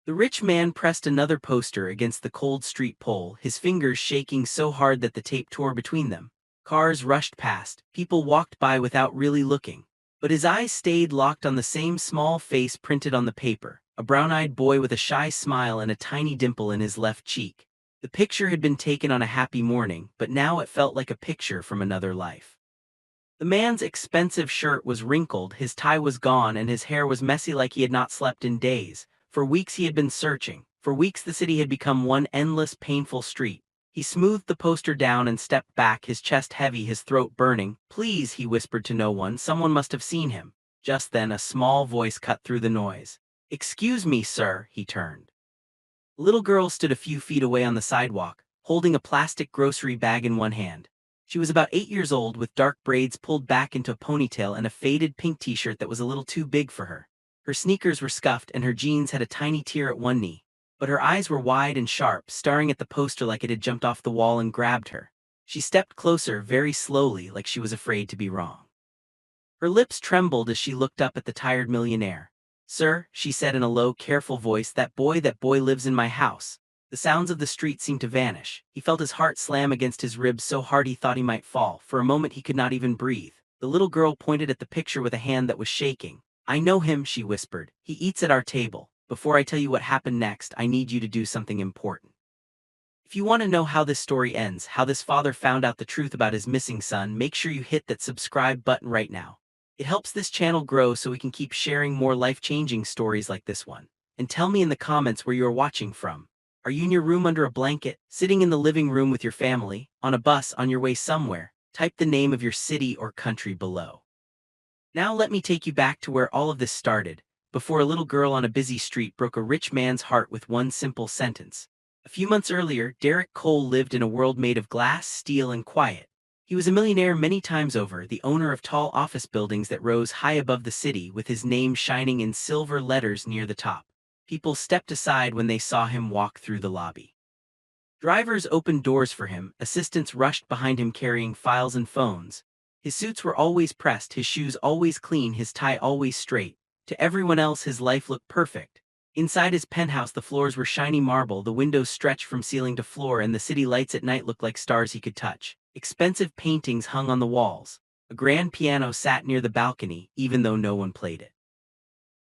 The rich man pressed another poster against the cold street pole, his fingers shaking so hard that the tape tore between them. Cars rushed past, people walked by without really looking. But his eyes stayed locked on the same small face printed on the paper, a brown-eyed boy with a shy smile and a tiny dimple in his left cheek. The picture had been taken on a happy morning, but now it felt like a picture from another life. The man's expensive shirt was wrinkled, his tie was gone, and his hair was messy like he had not slept in days. For weeks he had been searching. For weeks the city had become one endless, painful street. He smoothed the poster down and stepped back, his chest heavy, his throat burning. "Please," he whispered to no one, "someone must have seen him." Just then a small voice cut through the noise. "Excuse me, sir," he turned. A little girl stood a few feet away on the sidewalk, holding a plastic grocery bag in one hand. She was about 8 years old, with dark braids pulled back into a ponytail and a faded pink t-shirt that was a little too big for her. Her sneakers were scuffed and her jeans had a tiny tear at one knee. But her eyes were wide and sharp, staring at the poster like it had jumped off the wall and grabbed her. She stepped closer, very slowly, like she was afraid to be wrong. Her lips trembled as she looked up at the tired millionaire. "Sir," she said in a low, careful voice, that boy lives in my house." The sounds of the street seemed to vanish. He felt his heart slam against his ribs so hard he thought he might fall. For a moment he could not even breathe. The little girl pointed at the picture with a hand that was shaking. "I know him," she whispered. "He eats at our table. Before I tell you what happened next, I need you to do something important. If you want to know how this story ends, how this father found out the truth about his missing son, make sure you hit that subscribe button right now. It helps this channel grow so we can keep sharing more life-changing stories like this one. And tell me in the comments where you are watching from. Are you in your room under a blanket, sitting in the living room with your family, on a bus, on your way somewhere? Type the name of your city or country below. Now let me take you back to where all of this started, before a little girl on a busy street broke a rich man's heart with one simple sentence. A few months earlier, Derek Cole lived in a world made of glass, steel, and quiet. He was a millionaire many times over, the owner of tall office buildings that rose high above the city, with his name shining in silver letters near the top. People stepped aside when they saw him walk through the lobby. Drivers opened doors for him, assistants rushed behind him carrying files and phones. His suits were always pressed, his shoes always clean, his tie always straight. To everyone else his life looked perfect. Inside his penthouse the floors were shiny marble, the windows stretched from ceiling to floor, and the city lights at night looked like stars he could touch. Expensive paintings hung on the walls. A grand piano sat near the balcony, even though no one played it.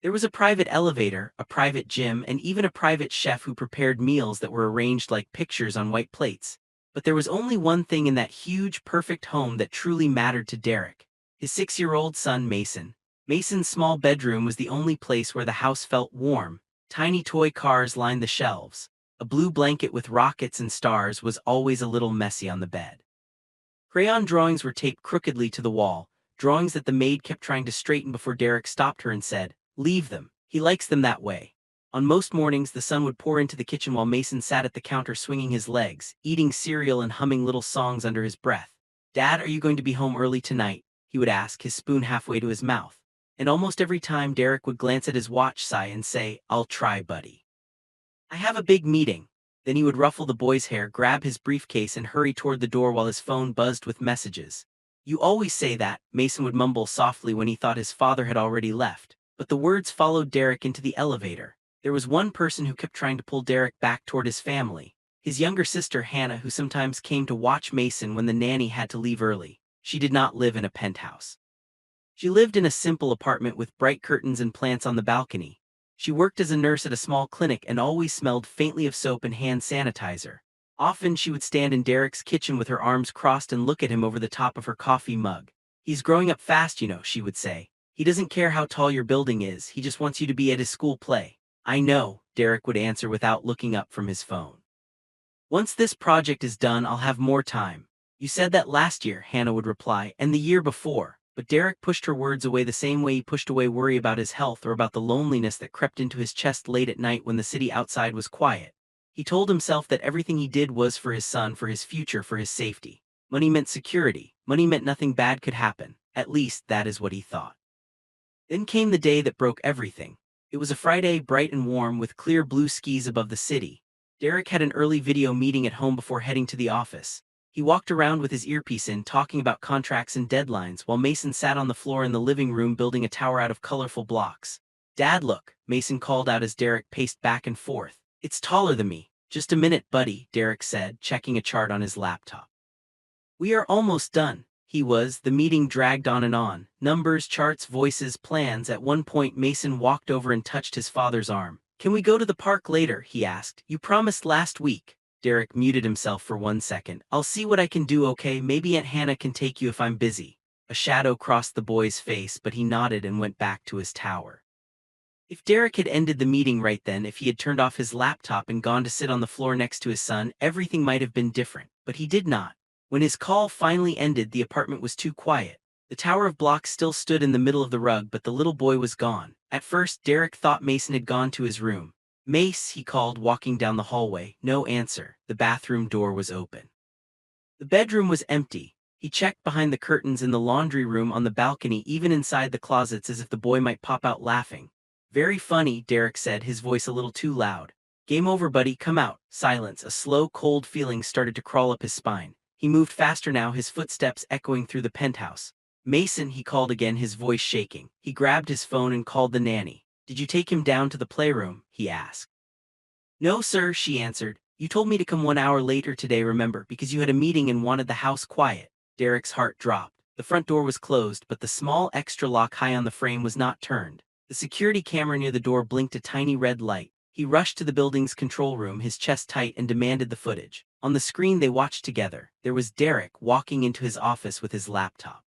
There was a private elevator, a private gym, and even a private chef who prepared meals that were arranged like pictures on white plates. But there was only one thing in that huge, perfect home that truly mattered to Derek: his 6-year-old son Mason. Mason's small bedroom was the only place where the house felt warm. Tiny toy cars lined the shelves. A blue blanket with rockets and stars was always a little messy on the bed. Crayon drawings were taped crookedly to the wall, drawings that the maid kept trying to straighten before Derek stopped her and said, "Leave them. He likes them that way." On most mornings, the sun would pour into the kitchen while Mason sat at the counter swinging his legs, eating cereal and humming little songs under his breath. "Dad, are you going to be home early tonight?" he would ask, his spoon halfway to his mouth. And almost every time Derek would glance at his watch, sigh, and say, "I'll try, buddy. I have a big meeting." Then he would ruffle the boy's hair, grab his briefcase, and hurry toward the door while his phone buzzed with messages. "You always say that," Mason would mumble softly when he thought his father had already left. But the words followed Derek into the elevator. There was one person who kept trying to pull Derek back toward his family. His younger sister Hannah, who sometimes came to watch Mason when the nanny had to leave early. She did not live in a penthouse. She lived in a simple apartment with bright curtains and plants on the balcony. She worked as a nurse at a small clinic and always smelled faintly of soap and hand sanitizer. Often she would stand in Derek's kitchen with her arms crossed and look at him over the top of her coffee mug. "He's growing up fast, you know," she would say. "He doesn't care how tall your building is, he just wants you to be at his school play." "I know," Derek would answer without looking up from his phone. "Once this project is done, I'll have more time." "You said that last year," Hannah would reply, "and the year before." But Derek pushed her words away the same way he pushed away worry about his health or about the loneliness that crept into his chest late at night when the city outside was quiet. He told himself that everything he did was for his son, for his future, for his safety. Money meant security. Money meant nothing bad could happen. At least, that is what he thought. Then came the day that broke everything. It was a Friday, bright and warm, with clear blue skies above the city. Derek had an early video meeting at home before heading to the office. He walked around with his earpiece in, talking about contracts and deadlines, while Mason sat on the floor in the living room building a tower out of colorful blocks. Dad, look, Mason called out as Derek paced back and forth. It's taller than me. Just a minute, buddy, Derek said, checking a chart on his laptop. We are almost done. The meeting dragged on and on. Numbers, charts, voices, plans. At one point Mason walked over and touched his father's arm. Can we go to the park later? He asked. You promised last week. Derek muted himself for 1 second. I'll see what I can do, okay? Maybe Aunt Hannah can take you if I'm busy. A shadow crossed the boy's face, but he nodded and went back to his tower. If Derek had ended the meeting right then, if he had turned off his laptop and gone to sit on the floor next to his son, everything might have been different. But he did not. When his call finally ended, the apartment was too quiet. The tower of blocks still stood in the middle of the rug, but the little boy was gone. At first, Derek thought Mason had gone to his room. Mace, he called, walking down the hallway. No answer. The bathroom door was open. The bedroom was empty. He checked behind the curtains in the laundry room, on the balcony, even inside the closets, as if the boy might pop out laughing. Very funny, Derek said, his voice a little too loud. Game over, buddy, come out. Silence. A slow, cold feeling started to crawl up his spine. He moved faster now, his footsteps echoing through the penthouse. Mason, he called again, his voice shaking. He grabbed his phone and called the nanny. Did you take him down to the playroom? He asked. No, sir, she answered. You told me to come 1 hour later today, remember, because you had a meeting and wanted the house quiet. Derek's heart dropped. The front door was closed, but the small extra lock high on the frame was not turned. The security camera near the door blinked a tiny red light. He rushed to the building's control room, his chest tight, and demanded the footage. On the screen they watched together. There was Derek walking into his office with his laptop.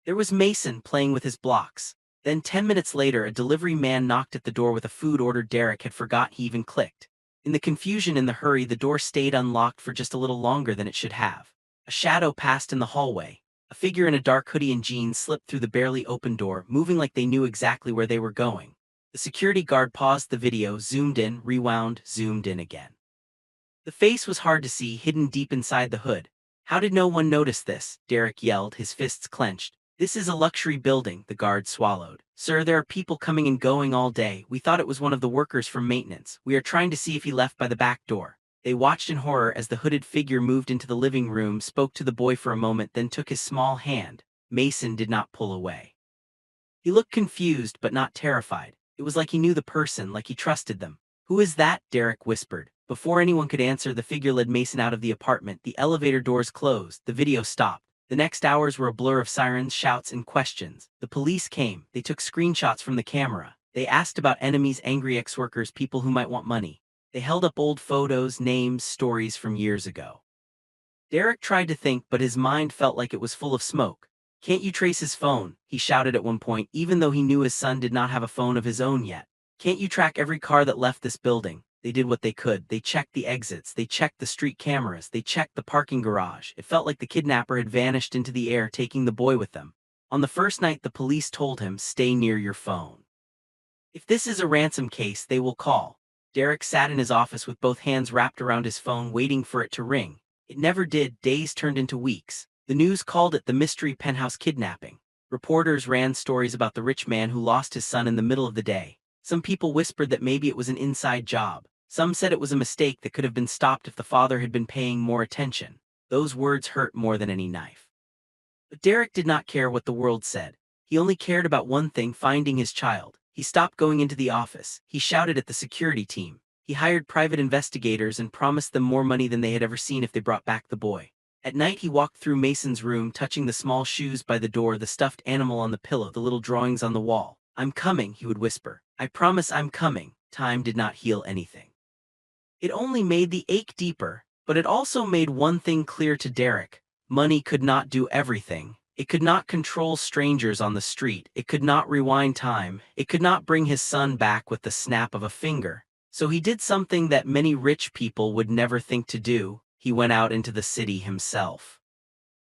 There was Mason playing with his blocks. Then 10 minutes later, a delivery man knocked at the door with a food order Derek had forgot he even clicked. In the confusion and the hurry, the door stayed unlocked for just a little longer than it should have. A shadow passed in the hallway. A figure in a dark hoodie and jeans slipped through the barely open door, moving like they knew exactly where they were going. The security guard paused the video, zoomed in, rewound, zoomed in again. The face was hard to see, hidden deep inside the hood. How did no one notice this? Derek yelled, his fists clenched. This is a luxury building, the guard swallowed. Sir, there are people coming and going all day. We thought it was one of the workers from maintenance. We are trying to see if he left by the back door. They watched in horror as the hooded figure moved into the living room, spoke to the boy for a moment, then took his small hand. Mason did not pull away. He looked confused but not terrified. It was like he knew the person, like he trusted them. Who is that? Derek whispered. Before anyone could answer, the figure led Mason out of the apartment. The elevator doors closed. The video stopped. The next hours were a blur of sirens, shouts, and questions. The police came. They took screenshots from the camera. They asked about enemies, angry ex-workers, people who might want money. They held up old photos, names, stories from years ago. Derek tried to think, but his mind felt like it was full of smoke. Can't you trace his phone? He shouted at one point, even though he knew his son did not have a phone of his own yet. Can't you track every car that left this building? They did what they could. They checked the exits. They checked the street cameras. They checked the parking garage. It felt like the kidnapper had vanished into the air, taking the boy with them. On the first night, the police told him, stay near your phone. If this is a ransom case, they will call. Derek sat in his office with both hands wrapped around his phone, waiting for it to ring. It never did. Days turned into weeks. The news called it the mystery penthouse kidnapping. Reporters ran stories about the rich man who lost his son in the middle of the day. Some people whispered that maybe it was an inside job. Some said it was a mistake that could have been stopped if the father had been paying more attention. Those words hurt more than any knife. But Derek did not care what the world said. He only cared about one thing, finding his child. He stopped going into the office. He shouted at the security team. He hired private investigators and promised them more money than they had ever seen if they brought back the boy. At night he walked through Mason's room, touching the small shoes by the door, the stuffed animal on the pillow, the little drawings on the wall. I'm coming, he would whisper. I promise I'm coming. Time did not heal anything. It only made the ache deeper, but it also made one thing clear to Derek. Money could not do everything. It could not control strangers on the street. It could not rewind time. It could not bring his son back with the snap of a finger. So he did something that many rich people would never think to do. He went out into the city himself.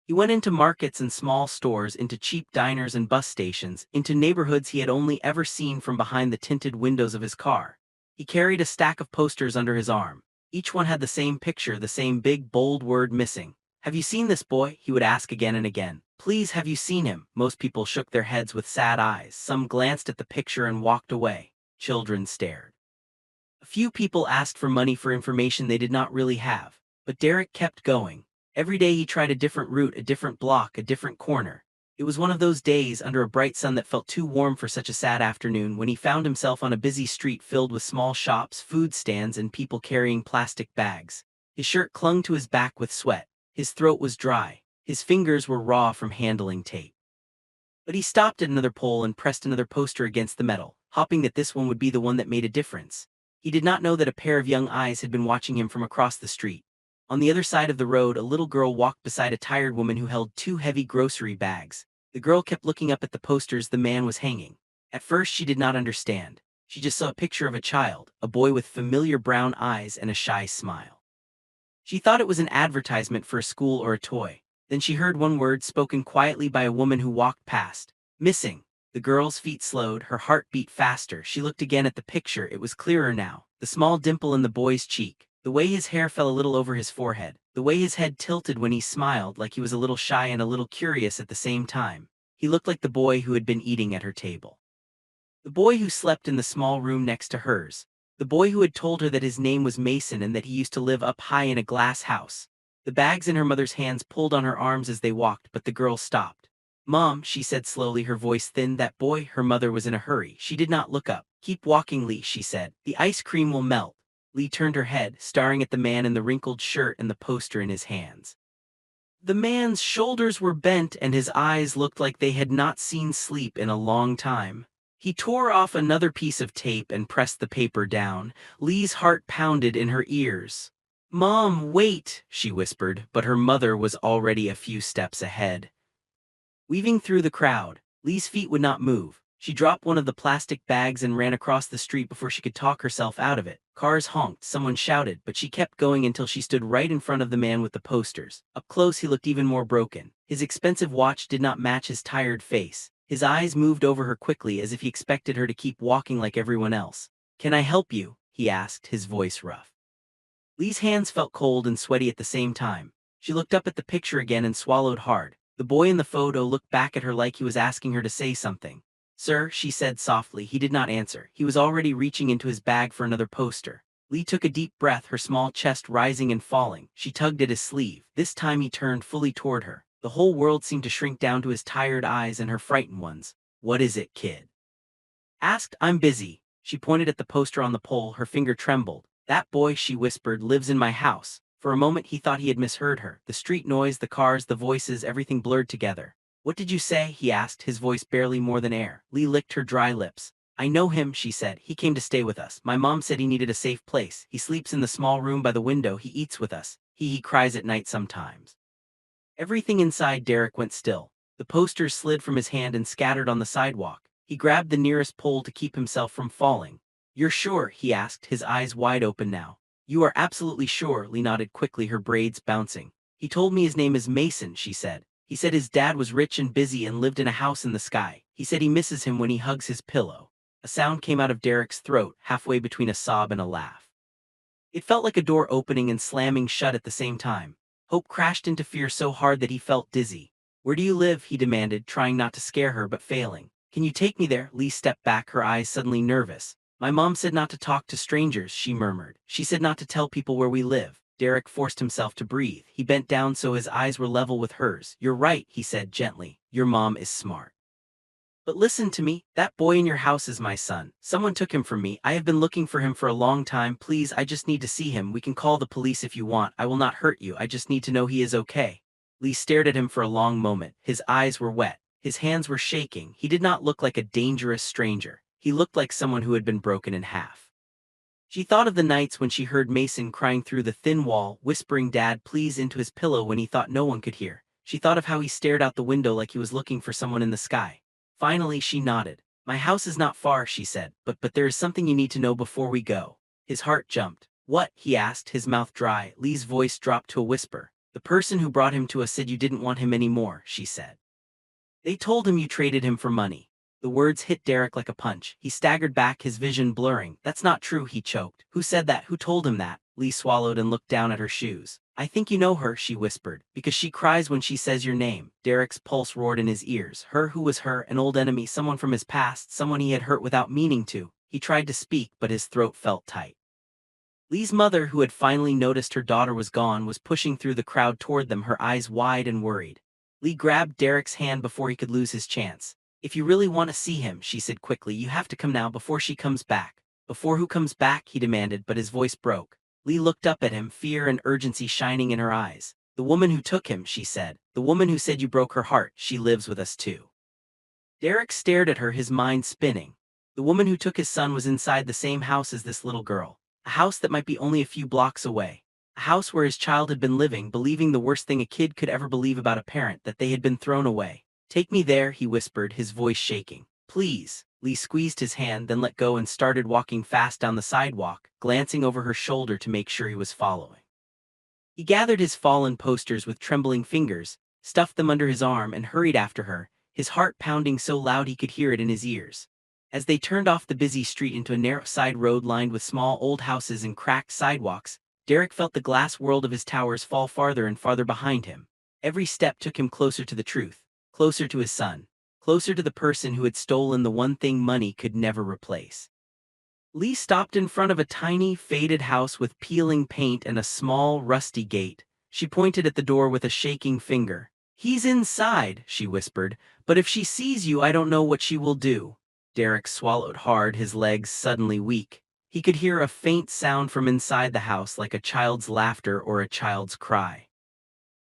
He went into markets and small stores, into cheap diners and bus stations, into neighborhoods he had only ever seen from behind the tinted windows of his car. He carried a stack of posters under his arm. Each one had the same picture, the same big, bold word missing. Have you seen this boy? He would ask again and again. Please, have you seen him? Most people shook their heads with sad eyes. Some glanced at the picture and walked away. Children stared. A few people asked for money for information they did not really have. But Derek kept going. Every day he tried a different route, a different block, a different corner. It was one of those days under a bright sun that felt too warm for such a sad afternoon when he found himself on a busy street filled with small shops, food stands, and people carrying plastic bags. His shirt clung to his back with sweat. His throat was dry. His fingers were raw from handling tape. But he stopped at another pole and pressed another poster against the metal, hoping that this one would be the one that made a difference. He did not know that a pair of young eyes had been watching him from across the street. On the other side of the road, a little girl walked beside a tired woman who held two heavy grocery bags. The girl kept looking up at the posters the man was hanging. At first she did not understand. She just saw a picture of a child, a boy with familiar brown eyes and a shy smile. She thought it was an advertisement for a school or a toy. Then she heard one word spoken quietly by a woman who walked past. Missing. The girl's feet slowed, her heart beat faster. She looked again at the picture. It was clearer now. The small dimple in the boy's cheek. The way his hair fell a little over his forehead. The way his head tilted when he smiled, like he was a little shy and a little curious at the same time. He looked like the boy who had been eating at her table. The boy who slept in the small room next to hers. The boy who had told her that his name was Mason and that he used to live up high in a glass house. The bags in her mother's hands pulled on her arms as they walked, but the girl stopped. "Mom," she said slowly, her voice thin. "That boy." Her mother was in a hurry. She did not look up. "Keep walking, Lee," she said. "The ice cream will melt." Lee turned her head, staring at the man in the wrinkled shirt and the poster in his hands. The man's shoulders were bent and his eyes looked like they had not seen sleep in a long time. He tore off another piece of tape and pressed the paper down. Lee's heart pounded in her ears. "Mom, wait," she whispered, but her mother was already a few steps ahead. Weaving through the crowd, Lee's feet would not move. She dropped one of the plastic bags and ran across the street before she could talk herself out of it. Cars honked, someone shouted, but she kept going until she stood right in front of the man with the posters. Up close he looked even more broken. His expensive watch did not match his tired face. His eyes moved over her quickly as if he expected her to keep walking like everyone else. "Can I help you?" he asked, his voice rough. Lee's hands felt cold and sweaty at the same time. She looked up at the picture again and swallowed hard. The boy in the photo looked back at her like he was asking her to say something. "Sir," she said softly. He did not answer. He was already reaching into his bag for another poster. Lee took a deep breath, her small chest rising and falling. She tugged at his sleeve. This time he turned fully toward her. The whole world seemed to shrink down to his tired eyes and her frightened ones. "What is it, kid?" asked. "I'm busy." She pointed at the poster on the pole, her finger trembled. "That boy," she whispered, "lives in my house." For a moment he thought he had misheard her. The street noise, the cars, the voices, everything blurred together. "What did you say?" he asked, his voice barely more than air. Lee licked her dry lips. "I know him," she said. "He came to stay with us. My mom said he needed a safe place. He sleeps in the small room by the window. He eats with us. He cries at night sometimes." Everything inside Derek went still. The posters slid from his hand and scattered on the sidewalk. He grabbed the nearest pole to keep himself from falling. "You're sure?" he asked, his eyes wide open now. "You are absolutely sure," Lee nodded quickly, her braids bouncing. "He told me his name is Mason," she said. "He said his dad was rich and busy and lived in a house in the sky. He said he misses him when he hugs his pillow." A sound came out of Derek's throat, halfway between a sob and a laugh. It felt like a door opening and slamming shut at the same time. Hope crashed into fear so hard that he felt dizzy. "Where do you live?" he demanded, trying not to scare her but failing. "Can you take me there?" Lee stepped back, her eyes suddenly nervous. "My mom said not to talk to strangers," she murmured. "She said not to tell people where we live." Derek forced himself to breathe. He bent down so his eyes were level with hers. "You're right," he said gently. "Your mom is smart. But listen to me, that boy in your house is my son. Someone took him from me. I have been looking for him for a long time. Please, I just need to see him. We can call the police if you want. I will not hurt you. I just need to know he is okay." Lee stared at him for a long moment. His eyes were wet. His hands were shaking. He did not look like a dangerous stranger. He looked like someone who had been broken in half. She thought of the nights when she heard Mason crying through the thin wall, whispering "Dad, please" into his pillow when he thought no one could hear. She thought of how he stared out the window like he was looking for someone in the sky. Finally she nodded. "My house is not far," she said, but there is something you need to know before we go." His heart jumped. "What?" he asked, his mouth dry. Lee's voice dropped to a whisper. "The person who brought him to us said you didn't want him anymore," she said. "They told him you traded him for money." The words hit Derek like a punch. He staggered back, his vision blurring. "That's not true," he choked. "Who said that? Who told him that?" Lee swallowed and looked down at her shoes. "I think you know her," she whispered, "because she cries when she says your name." Derek's pulse roared in his ears. Her who was her, an old enemy, someone from his past, someone he had hurt without meaning to. He tried to speak, but his throat felt tight. Lee's mother, who had finally noticed her daughter was gone, was pushing through the crowd toward them, her eyes wide and worried. Lee grabbed Derek's hand before he could lose his chance. "If you really want to see him," she said quickly, "you have to come now before she comes back." "Before who comes back?" he demanded, but his voice broke. Lee looked up at him, fear and urgency shining in her eyes. "The woman who took him," she said. "The woman who said you broke her heart, she lives with us too." Derek stared at her, his mind spinning. The woman who took his son was inside the same house as this little girl. A house that might be only a few blocks away. A house where his child had been living, believing the worst thing a kid could ever believe about a parent, that they had been thrown away. "Take me there," he whispered, his voice shaking. "Please." Lee squeezed his hand, then let go and started walking fast down the sidewalk, glancing over her shoulder to make sure he was following. He gathered his fallen posters with trembling fingers, stuffed them under his arm, and hurried after her, his heart pounding so loud he could hear it in his ears. As they turned off the busy street into a narrow side road lined with small old houses and cracked sidewalks, Derek felt the glass world of his towers fall farther and farther behind him. Every step took him closer to the truth, closer to his son, closer to the person who had stolen the one thing money could never replace. Lee stopped in front of a tiny, faded house with peeling paint and a small, rusty gate. She pointed at the door with a shaking finger. "He's inside," she whispered, "but if she sees you, I don't know what she will do." Derek swallowed hard, his legs suddenly weak. He could hear a faint sound from inside the house, like a child's laughter or a child's cry.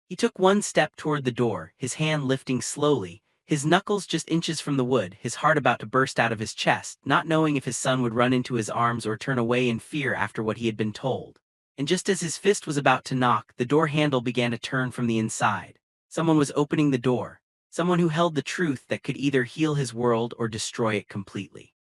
He took one step toward the door, his hand lifting slowly, his knuckles just inches from the wood, his heart about to burst out of his chest, not knowing if his son would run into his arms or turn away in fear after what he had been told. And just as his fist was about to knock, the door handle began to turn from the inside. Someone was opening the door. Someone who held the truth that could either heal his world or destroy it completely.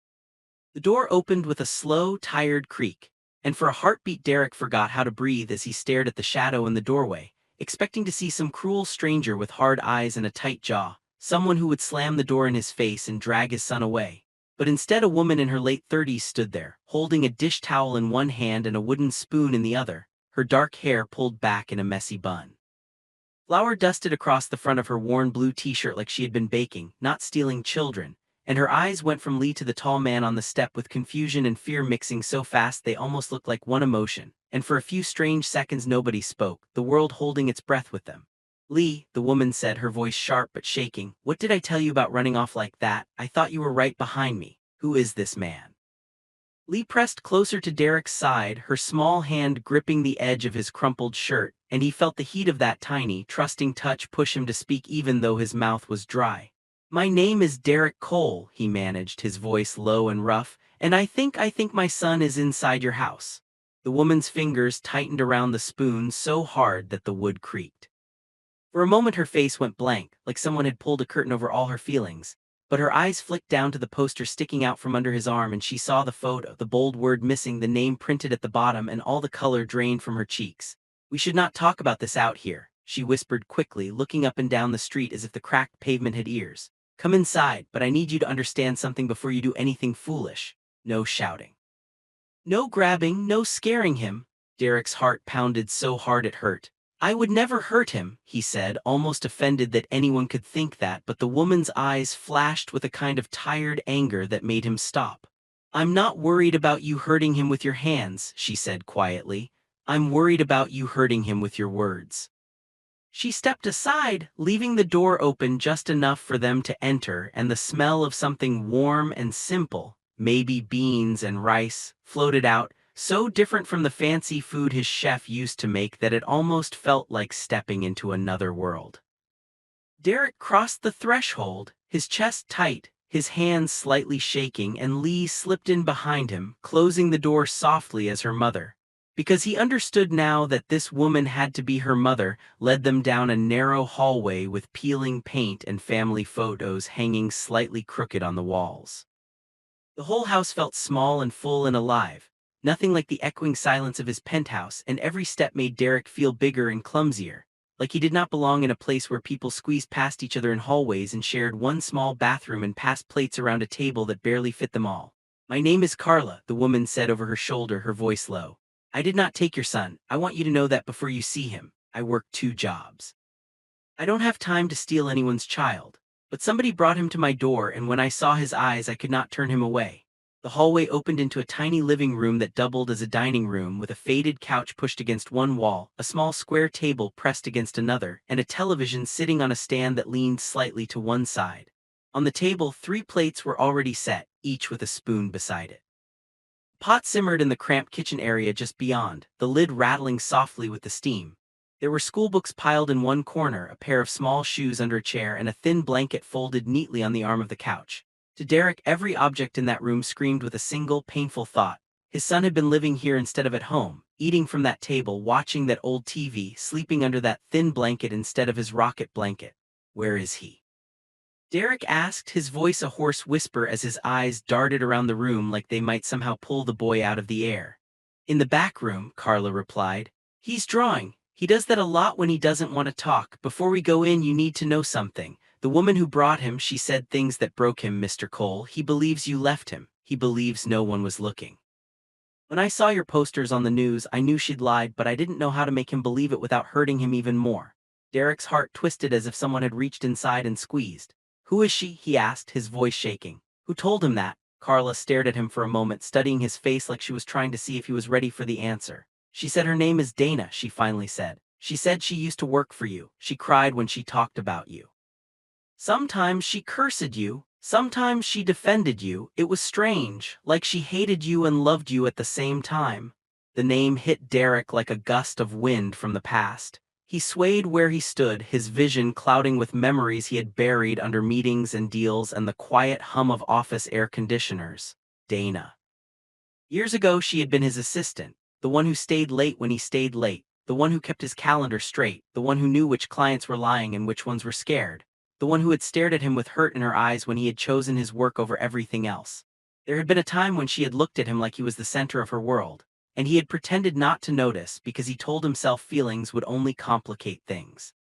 The door opened with a slow, tired creak, and for a heartbeat Derek forgot how to breathe as he stared at the shadow in the doorway, expecting to see some cruel stranger with hard eyes and a tight jaw, someone who would slam the door in his face and drag his son away. But instead a woman in her late 30s stood there, holding a dish towel in one hand and a wooden spoon in the other, her dark hair pulled back in a messy bun. Flour dusted across the front of her worn blue t-shirt like she had been baking, not stealing children, and her eyes went from Lee to the tall man on the step with confusion and fear mixing so fast they almost looked like one emotion, and for a few strange seconds nobody spoke, the world holding its breath with them. "Lee," the woman said, her voice sharp but shaking, "what did I tell you about running off like that? I thought you were right behind me. Who is this man?" Lee pressed closer to Derek's side, her small hand gripping the edge of his crumpled shirt, and he felt the heat of that tiny, trusting touch push him to speak even though his mouth was dry. "My name is Derek Cole," he managed, his voice low and rough, "and I think my son is inside your house." The woman's fingers tightened around the spoon so hard that the wood creaked. For a moment her face went blank, like someone had pulled a curtain over all her feelings, but her eyes flicked down to the poster sticking out from under his arm and she saw the photo, the bold word missing, the name printed at the bottom, and all the color drained from her cheeks. "We should not talk about this out here," she whispered quickly, looking up and down the street as if the cracked pavement had ears. "Come inside, but I need you to understand something before you do anything foolish. No shouting. No grabbing, no scaring him." Derek's heart pounded so hard it hurt. "I would never hurt him," he said, almost offended that anyone could think that, but the woman's eyes flashed with a kind of tired anger that made him stop. "I'm not worried about you hurting him with your hands," she said quietly. "I'm worried about you hurting him with your words." She stepped aside, leaving the door open just enough for them to enter, and the smell of something warm and simple, maybe beans and rice, floated out, so different from the fancy food his chef used to make that it almost felt like stepping into another world. Derek crossed the threshold, his chest tight, his hands slightly shaking, and Lee slipped in behind him, closing the door softly as her mother. Because he understood now that this woman had to be her mother, led them down a narrow hallway with peeling paint and family photos hanging slightly crooked on the walls. The whole house felt small and full and alive, nothing like the echoing silence of his penthouse, and every step made Derek feel bigger and clumsier, like he did not belong in a place where people squeezed past each other in hallways and shared one small bathroom and passed plates around a table that barely fit them all. "My name is Carla," the woman said over her shoulder, her voice low. "I did not take your son. I want you to know that before you see him. I work 2 jobs. I don't have time to steal anyone's child. But somebody brought him to my door, and when I saw his eyes I could not turn him away. The hallway opened into a tiny living room that doubled as a dining room, with a faded couch pushed against one wall, a small square table pressed against another, and a television sitting on a stand that leaned slightly to one side. On the table, 3 plates were already set, each with a spoon beside it. Pot simmered in the cramped kitchen area just beyond, the lid rattling softly with the steam. There were schoolbooks piled in one corner, a pair of small shoes under a chair, and a thin blanket folded neatly on the arm of the couch. To Derek, every object in that room screamed with a single, painful thought. His son had been living here instead of at home, eating from that table, watching that old TV, sleeping under that thin blanket instead of his rocket blanket. Where is he? Derek asked, his voice a hoarse whisper as his eyes darted around the room like they might somehow pull the boy out of the air. In the back room, Carla replied. He's drawing. He does that a lot when he doesn't want to talk. Before we go in, you need to know something. The woman who brought him, she said things that broke him, Mr. Cole. He believes you left him. He believes no one was looking. When I saw your posters on the news, I knew she'd lied, but I didn't know how to make him believe it without hurting him even more. Derek's heart twisted as if someone had reached inside and squeezed. Who is she? He asked, his voice shaking. Who told him that? Carla stared at him for a moment, studying his face like she was trying to see if he was ready for the answer. She said her name is Dana, she finally said. She said she used to work for you. She cried when she talked about you. Sometimes she cursed you. Sometimes she defended you. It was strange, like she hated you and loved you at the same time. The name hit Derek like a gust of wind from the past. He swayed where he stood, his vision clouding with memories he had buried under meetings and deals and the quiet hum of office air conditioners. Dana. Years ago she had been his assistant, the one who stayed late when he stayed late, the one who kept his calendar straight, the one who knew which clients were lying and which ones were scared, the one who had stared at him with hurt in her eyes when he had chosen his work over everything else. There had been a time when she had looked at him like he was the center of her world, and he had pretended not to notice because he told himself feelings would only complicate things.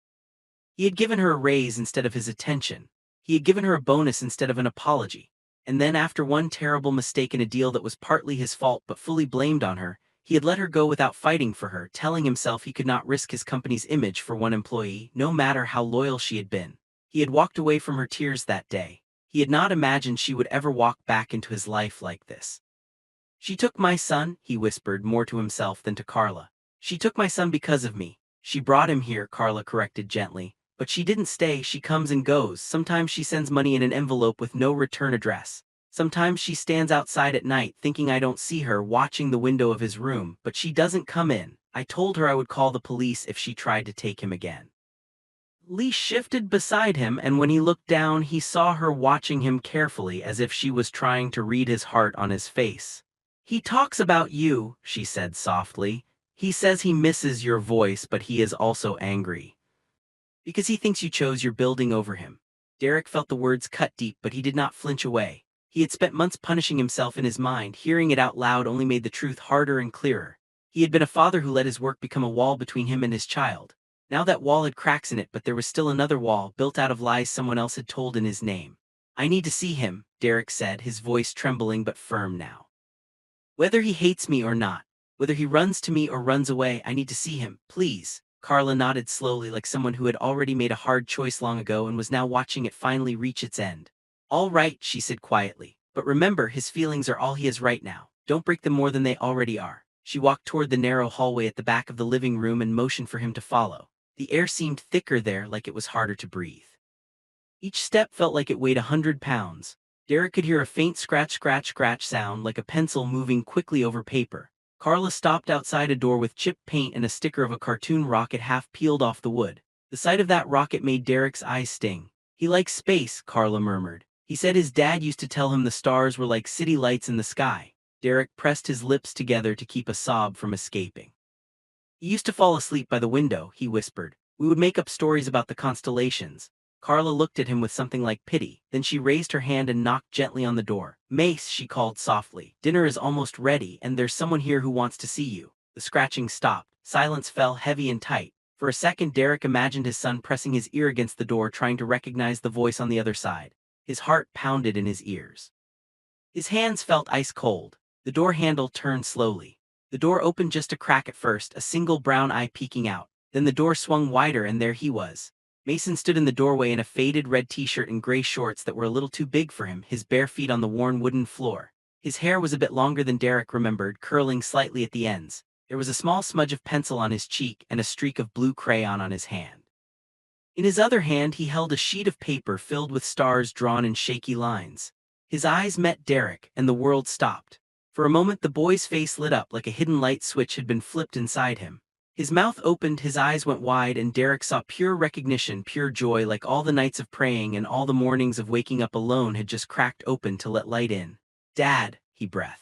He had given her a raise instead of his attention. He had given her a bonus instead of an apology. And then, after one terrible mistake in a deal that was partly his fault but fully blamed on her, he had let her go without fighting for her, telling himself he could not risk his company's image for one employee, no matter how loyal she had been. He had walked away from her tears that day. He had not imagined she would ever walk back into his life like this. She took my son, he whispered, more to himself than to Carla. She took my son because of me. She brought him here, Carla corrected gently. But she didn't stay. She comes and goes. Sometimes she sends money in an envelope with no return address. Sometimes she stands outside at night thinking I don't see her, watching the window of his room, but she doesn't come in. I told her I would call the police if she tried to take him again. Lee shifted beside him, and when he looked down, he saw her watching him carefully, as if she was trying to read his heart on his face. He talks about you, she said softly. He says he misses your voice, but he is also angry. Because he thinks you chose your building over him. Derek felt the words cut deep, but he did not flinch away. He had spent months punishing himself in his mind. Hearing it out loud only made the truth harder and clearer. He had been a father who let his work become a wall between him and his child. Now that wall had cracks in it, but there was still another wall, built out of lies someone else had told in his name. I need to see him, Derek said, his voice trembling but firm now. Whether he hates me or not, whether he runs to me or runs away, I need to see him, please. Carla nodded slowly, like someone who had already made a hard choice long ago and was now watching it finally reach its end. All right, she said quietly. But remember, his feelings are all he has right now. Don't break them more than they already are. She walked toward the narrow hallway at the back of the living room and motioned for him to follow. The air seemed thicker there, like it was harder to breathe. Each step felt like it weighed 100 pounds. Derek could hear a faint scratch sound, like a pencil moving quickly over paper. Carla stopped outside a door with chipped paint and a sticker of a cartoon rocket half peeled off the wood. The sight of that rocket made Derek's eyes sting. He likes space, Carla murmured. He said his dad used to tell him the stars were like city lights in the sky. Derek pressed his lips together to keep a sob from escaping. He used to fall asleep by the window, he whispered. We would make up stories about the constellations. Carla looked at him with something like pity. Then she raised her hand and knocked gently on the door. Mace, she called softly. Dinner is almost ready, and there's someone here who wants to see you. The scratching stopped. Silence fell heavy and tight. For a second, Derek imagined his son pressing his ear against the door, trying to recognize the voice on the other side. His heart pounded in his ears. His hands felt ice cold. The door handle turned slowly. The door opened just a crack at first, a single brown eye peeking out. Then the door swung wider, and there he was. Mason stood in the doorway in a faded red t-shirt and gray shorts that were a little too big for him, his bare feet on the worn wooden floor. His hair was a bit longer than Derek remembered, curling slightly at the ends. There was a small smudge of pencil on his cheek and a streak of blue crayon on his hand. In his other hand he held a sheet of paper filled with stars drawn in shaky lines. His eyes met Derek, and the world stopped. For a moment the boy's face lit up like a hidden light switch had been flipped inside him. His mouth opened, his eyes went wide, and Derek saw pure recognition, pure joy, like all the nights of praying and all the mornings of waking up alone had just cracked open to let light in. "Dad," he breathed.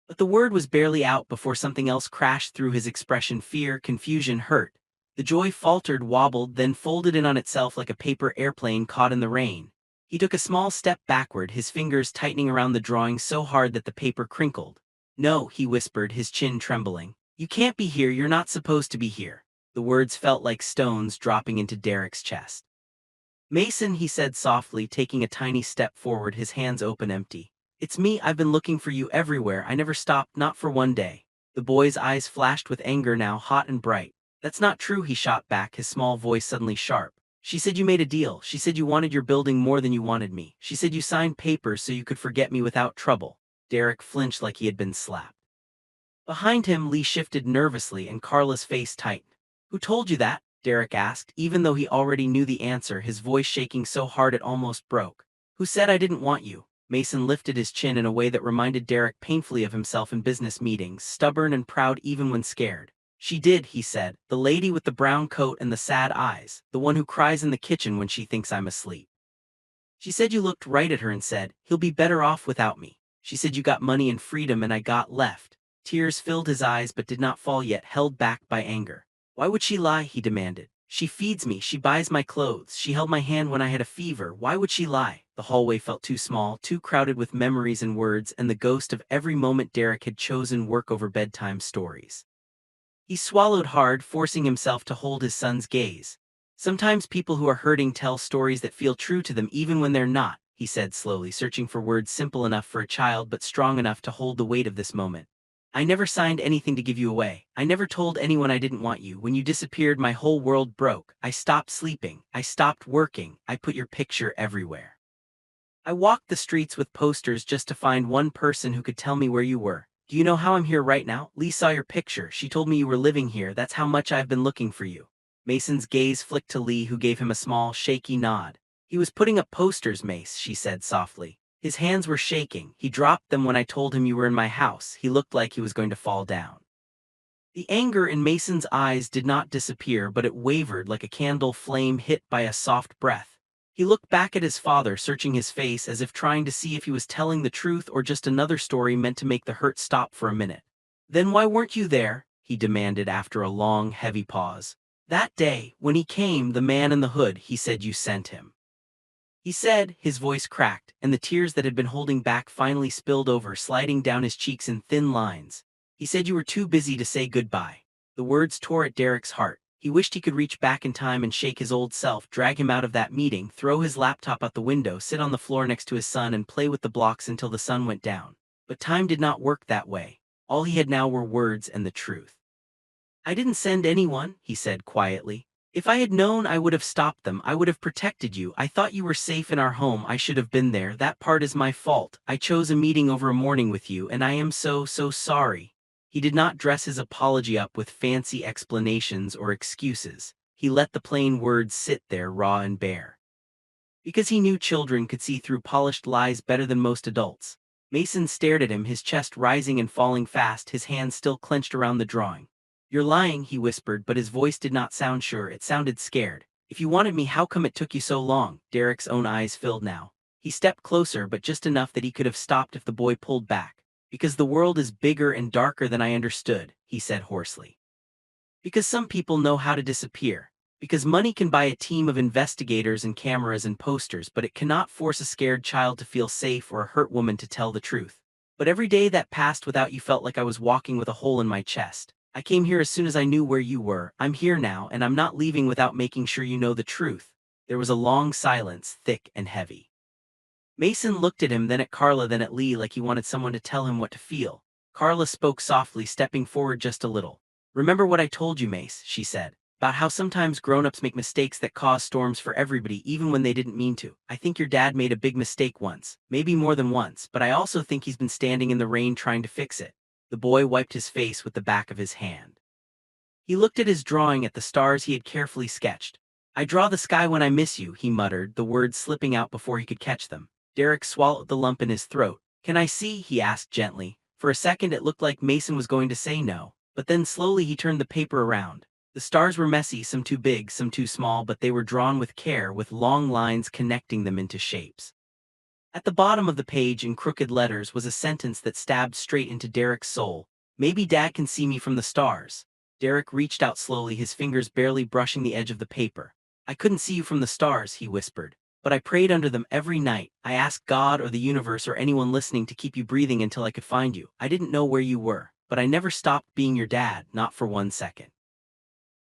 But the word was barely out before something else crashed through his expression: fear, confusion, hurt. The joy faltered, wobbled, then folded in on itself like a paper airplane caught in the rain. He took a small step backward, his fingers tightening around the drawing so hard that the paper crinkled. "No," he whispered, his chin trembling. "You can't be here, you're not supposed to be here." The words felt like stones dropping into Derek's chest. "Mason," he said softly, taking a tiny step forward, his hands open, empty. "It's me, I've been looking for you everywhere, I never stopped, not for one day." The boy's eyes flashed with anger now, hot and bright. "That's not true," he shot back, his small voice suddenly sharp. "She said you made a deal, she said you wanted your building more than you wanted me, she said you signed papers so you could forget me without trouble." Derek flinched like he had been slapped. Behind him, Lee shifted nervously and Carla's face tightened. "Who told you that?" Derek asked, even though he already knew the answer, his voice shaking so hard it almost broke. "Who said I didn't want you?" Mason lifted his chin in a way that reminded Derek painfully of himself in business meetings, stubborn and proud even when scared. "She did," he said, "the lady with the brown coat and the sad eyes, the one who cries in the kitchen when she thinks I'm asleep. She said you looked right at her and said, 'He'll be better off without me.' She said you got money and freedom and I got left." Tears filled his eyes but did not fall yet, held back by anger. "Why would she lie?" he demanded. "She feeds me, she buys my clothes, she held my hand when I had a fever. Why would she lie?" The hallway felt too small, too crowded with memories and words and the ghost of every moment Derek had chosen work over bedtime stories. He swallowed hard, forcing himself to hold his son's gaze. "Sometimes people who are hurting tell stories that feel true to them even when they're not," he said slowly, searching for words simple enough for a child but strong enough to hold the weight of this moment. "I never signed anything to give you away. I never told anyone I didn't want you. When you disappeared, my whole world broke. I stopped sleeping. I stopped working. I put your picture everywhere. I walked the streets with posters just to find one person who could tell me where you were. Do you know how I'm here right now? Lee saw your picture. She told me you were living here. That's how much I've been looking for you." Mason's gaze flicked to Lee, who gave him a small, shaky nod. "He was putting up posters, Mace," she said softly. "His hands were shaking. He dropped them when I told him you were in my house. He looked like he was going to fall down." The anger in Mason's eyes did not disappear, but it wavered like a candle flame hit by a soft breath. He looked back at his father, searching his face as if trying to see if he was telling the truth or just another story meant to make the hurt stop for a minute. "Then why weren't you there?" he demanded after a long, heavy pause. "That day, when he came, the man in the hood, he said you sent him." He said, his voice cracked, and the tears that had been holding back finally spilled over, sliding down his cheeks in thin lines. "He said you were too busy to say goodbye." The words tore at Derek's heart. He wished he could reach back in time and shake his old self, drag him out of that meeting, throw his laptop out the window, sit on the floor next to his son and play with the blocks until the sun went down. But time did not work that way. All he had now were words and the truth. "I didn't send anyone," he said quietly. "If I had known, I would have stopped them. I would have protected you. I thought you were safe in our home. I should have been there. That part is my fault. I chose a meeting over a morning with you, and I am so sorry." He did not dress his apology up with fancy explanations or excuses. He let the plain words sit there, raw and bare. Because he knew children could see through polished lies better than most adults. Mason stared at him, his chest rising and falling fast, his hands still clenched around the drawing. "You're lying," he whispered, but his voice did not sound sure, it sounded scared. "If you wanted me, how come it took you so long?" Derek's own eyes filled now. He stepped closer, but just enough that he could have stopped if the boy pulled back. "Because the world is bigger and darker than I understood," he said hoarsely. "Because some people know how to disappear. Because money can buy a team of investigators and cameras and posters, but it cannot force a scared child to feel safe or a hurt woman to tell the truth. But every day that passed without you felt like I was walking with a hole in my chest. I came here as soon as I knew where you were. I'm here now, and I'm not leaving without making sure you know the truth." There was a long silence, thick and heavy. Mason looked at him, then at Carla, then at Lee, like he wanted someone to tell him what to feel. Carla spoke softly, stepping forward just a little. "Remember what I told you, Mace," she said. About how sometimes grown-ups make mistakes that cause storms for everybody even when they didn't mean to. I think your dad made a big mistake once, maybe more than once, but I also think he's been standing in the rain trying to fix it. The boy wiped his face with the back of his hand. He looked at his drawing at the stars he had carefully sketched. I draw the sky when I miss you, he muttered, the words slipping out before he could catch them. Derek swallowed the lump in his throat. Can I see? He asked gently. For a second it looked like Mason was going to say no, but then slowly he turned the paper around. The stars were messy, some too big, some too small, but they were drawn with care, with long lines connecting them into shapes. At the bottom of the page in crooked letters was a sentence that stabbed straight into Derek's soul. Maybe Dad can see me from the stars. Derek reached out slowly, his fingers barely brushing the edge of the paper. I couldn't see you from the stars, he whispered, but I prayed under them every night. I asked God or the universe or anyone listening to keep you breathing until I could find you. I didn't know where you were, but I never stopped being your dad, not for 1 second.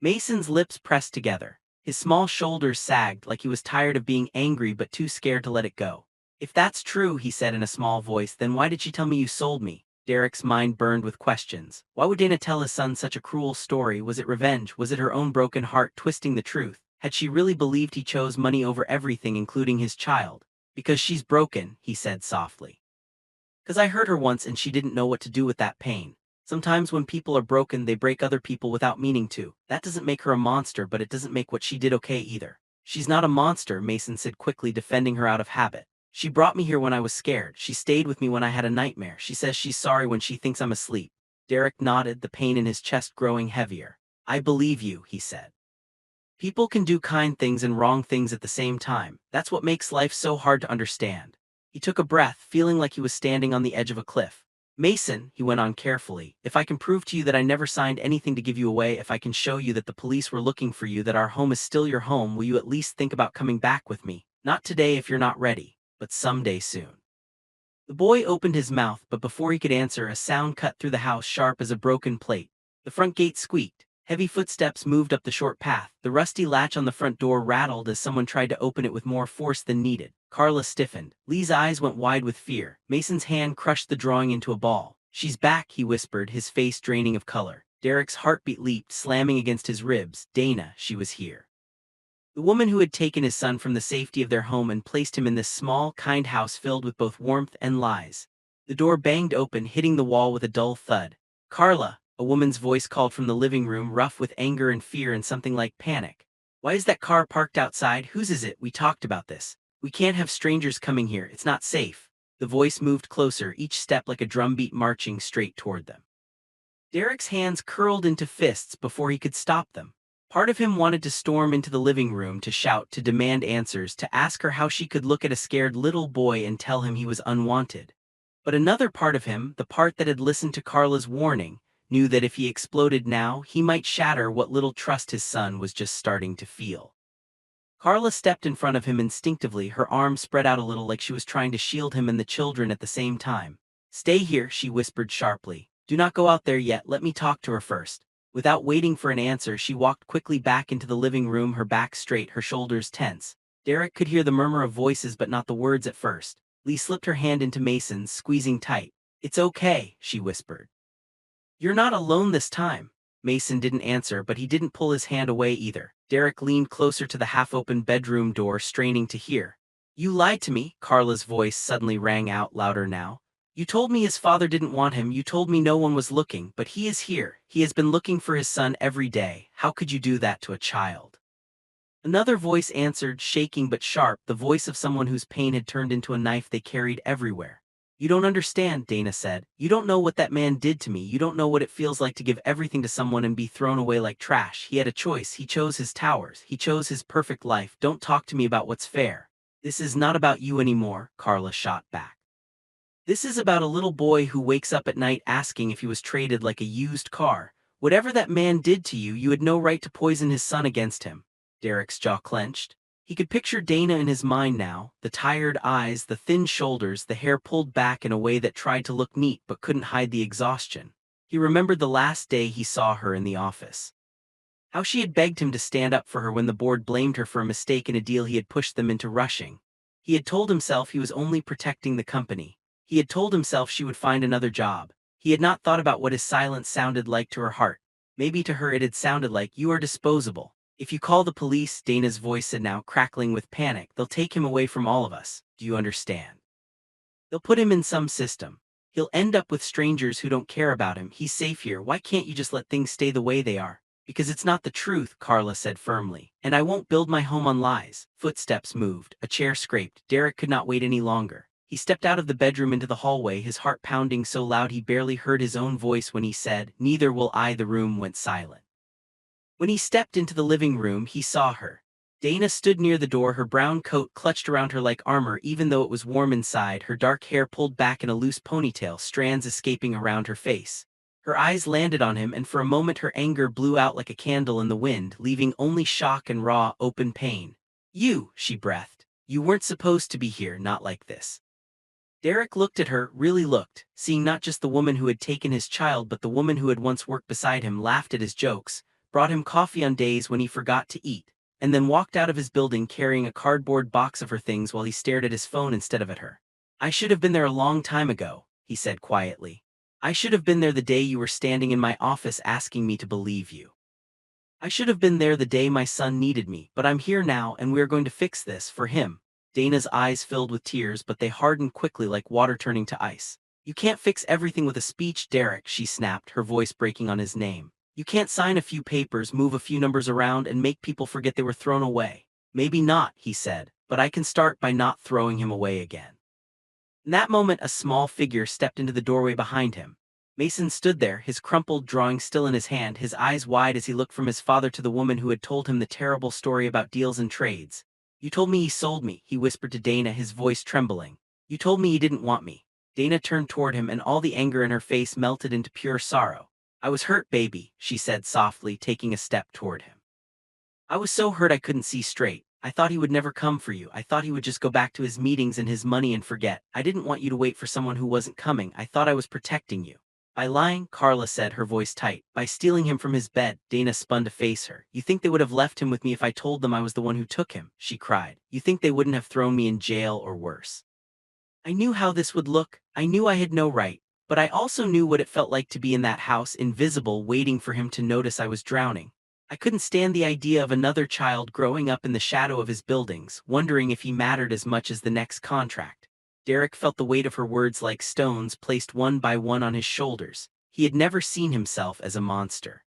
Mason's lips pressed together. His small shoulders sagged like he was tired of being angry but too scared to let it go. If that's true, he said in a small voice, then why did she tell me you sold me? Derek's mind burned with questions. Why would Dana tell his son such a cruel story? Was it revenge? Was it her own broken heart twisting the truth? Had she really believed he chose money over everything, including his child? Because she's broken, he said softly. Because I hurt her once and she didn't know what to do with that pain. Sometimes when people are broken, they break other people without meaning to. That doesn't make her a monster, but it doesn't make what she did okay either. She's not a monster, Mason said quickly, defending her out of habit. She brought me here when I was scared. She stayed with me when I had a nightmare. She says she's sorry when she thinks I'm asleep. Derek nodded, the pain in his chest growing heavier. I believe you, he said. People can do kind things and wrong things at the same time. That's what makes life so hard to understand. He took a breath, feeling like he was standing on the edge of a cliff. Mason, he went on carefully, if I can prove to you that I never signed anything to give you away, if I can show you that the police were looking for you, that our home is still your home, will you at least think about coming back with me? Not today if you're not ready, but someday soon. The boy opened his mouth, but before he could answer, a sound cut through the house sharp as a broken plate. The front gate squeaked. Heavy footsteps moved up the short path. The rusty latch on the front door rattled as someone tried to open it with more force than needed. Carla stiffened. Lee's eyes went wide with fear. Mason's hand crushed the drawing into a ball. She's back, he whispered, his face draining of color. Derek's heartbeat leaped, slamming against his ribs. Dana, she was here. The woman who had taken his son from the safety of their home and placed him in this small, kind house filled with both warmth and lies. The door banged open, hitting the wall with a dull thud. Carla, a woman's voice called from the living room, rough with anger and fear and something like panic. Why is that car parked outside? Whose is it? We talked about this. We can't have strangers coming here. It's not safe. The voice moved closer, each step like a drumbeat marching straight toward them. Derek's hands curled into fists before he could stop them. Part of him wanted to storm into the living room, to shout, to demand answers, to ask her how she could look at a scared little boy and tell him he was unwanted. But another part of him, the part that had listened to Carla's warning, knew that if he exploded now, he might shatter what little trust his son was just starting to feel. Carla stepped in front of him instinctively, her arms spread out a little like she was trying to shield him and the children at the same time. Stay here, she whispered sharply. Do not go out there yet, let me talk to her first. Without waiting for an answer, she walked quickly back into the living room, her back straight, her shoulders tense. Derek could hear the murmur of voices but not the words at first. Lee slipped her hand into Mason's, squeezing tight. It's okay, she whispered. You're not alone this time. Mason didn't answer, but he didn't pull his hand away either. Derek leaned closer to the half-open bedroom door, straining to hear. You lied to me, Carla's voice suddenly rang out, louder now. You told me his father didn't want him, you told me no one was looking, but he is here. He has been looking for his son every day. How could you do that to a child? Another voice answered, shaking but sharp, the voice of someone whose pain had turned into a knife they carried everywhere. You don't understand, Dana said. You don't know what that man did to me. You don't know what it feels like to give everything to someone and be thrown away like trash. He had a choice. He chose his towers. He chose his perfect life. Don't talk to me about what's fair. This is not about you anymore, Carla shot back. This is about a little boy who wakes up at night asking if he was traded like a used car. Whatever that man did to you, you had no right to poison his son against him. Derek's jaw clenched. He could picture Dana in his mind now, the tired eyes, the thin shoulders, the hair pulled back in a way that tried to look neat but couldn't hide the exhaustion. He remembered the last day he saw her in the office. How she had begged him to stand up for her when the board blamed her for a mistake in a deal he had pushed them into rushing. He had told himself he was only protecting the company. He had told himself she would find another job. He had not thought about what his silence sounded like to her heart. Maybe to her it had sounded like, "You are disposable. If you call the police," Dana's voice said, now crackling with panic, "they'll take him away from all of us. Do you understand? They'll put him in some system. He'll end up with strangers who don't care about him. He's safe here. Why can't you just let things stay the way they are?" "Because it's not the truth," Carla said firmly. "And I won't build my home on lies." Footsteps moved. A chair scraped. Derek could not wait any longer. He stepped out of the bedroom into the hallway, his heart pounding so loud he barely heard his own voice when he said, "Neither will I." The room went silent. When he stepped into the living room, he saw her. Dana stood near the door, her brown coat clutched around her like armor even though it was warm inside, her dark hair pulled back in a loose ponytail, strands escaping around her face. Her eyes landed on him, and for a moment her anger blew out like a candle in the wind, leaving only shock and raw, open pain. "You," she breathed. "You weren't supposed to be here, not like this." Derek looked at her, really looked, seeing not just the woman who had taken his child but the woman who had once worked beside him, laughed at his jokes, brought him coffee on days when he forgot to eat, and then walked out of his building carrying a cardboard box of her things while he stared at his phone instead of at her. "I should have been there a long time ago," he said quietly. "I should have been there the day you were standing in my office asking me to believe you. I should have been there the day my son needed me, but I'm here now and we are going to fix this for him." Dana's eyes filled with tears, but they hardened quickly like water turning to ice. "You can't fix everything with a speech, Derek," she snapped, her voice breaking on his name. "You can't sign a few papers, move a few numbers around, and make people forget they were thrown away." "Maybe not," he said, "but I can start by not throwing him away again." In that moment, a small figure stepped into the doorway behind him. Mason stood there, his crumpled drawing still in his hand, his eyes wide as he looked from his father to the woman who had told him the terrible story about deals and trades. "You told me he sold me," he whispered to Dana, his voice trembling. "You told me he didn't want me." Dana turned toward him, and all the anger in her face melted into pure sorrow. "I was hurt, baby," she said softly, taking a step toward him. "I was so hurt I couldn't see straight. I thought he would never come for you. I thought he would just go back to his meetings and his money and forget. I didn't want you to wait for someone who wasn't coming. I thought I was protecting you." "By lying," Carla said, her voice tight. "By stealing him from his bed." Dana spun to face her. "You think they would have left him with me if I told them I was the one who took him?" she cried. "You think they wouldn't have thrown me in jail or worse? I knew how this would look. I knew I had no right. But I also knew what it felt like to be in that house, invisible, waiting for him to notice I was drowning. I couldn't stand the idea of another child growing up in the shadow of his buildings, wondering if he mattered as much as the next contract." Derek felt the weight of her words like stones placed one by one on his shoulders. He had never seen himself as a monster.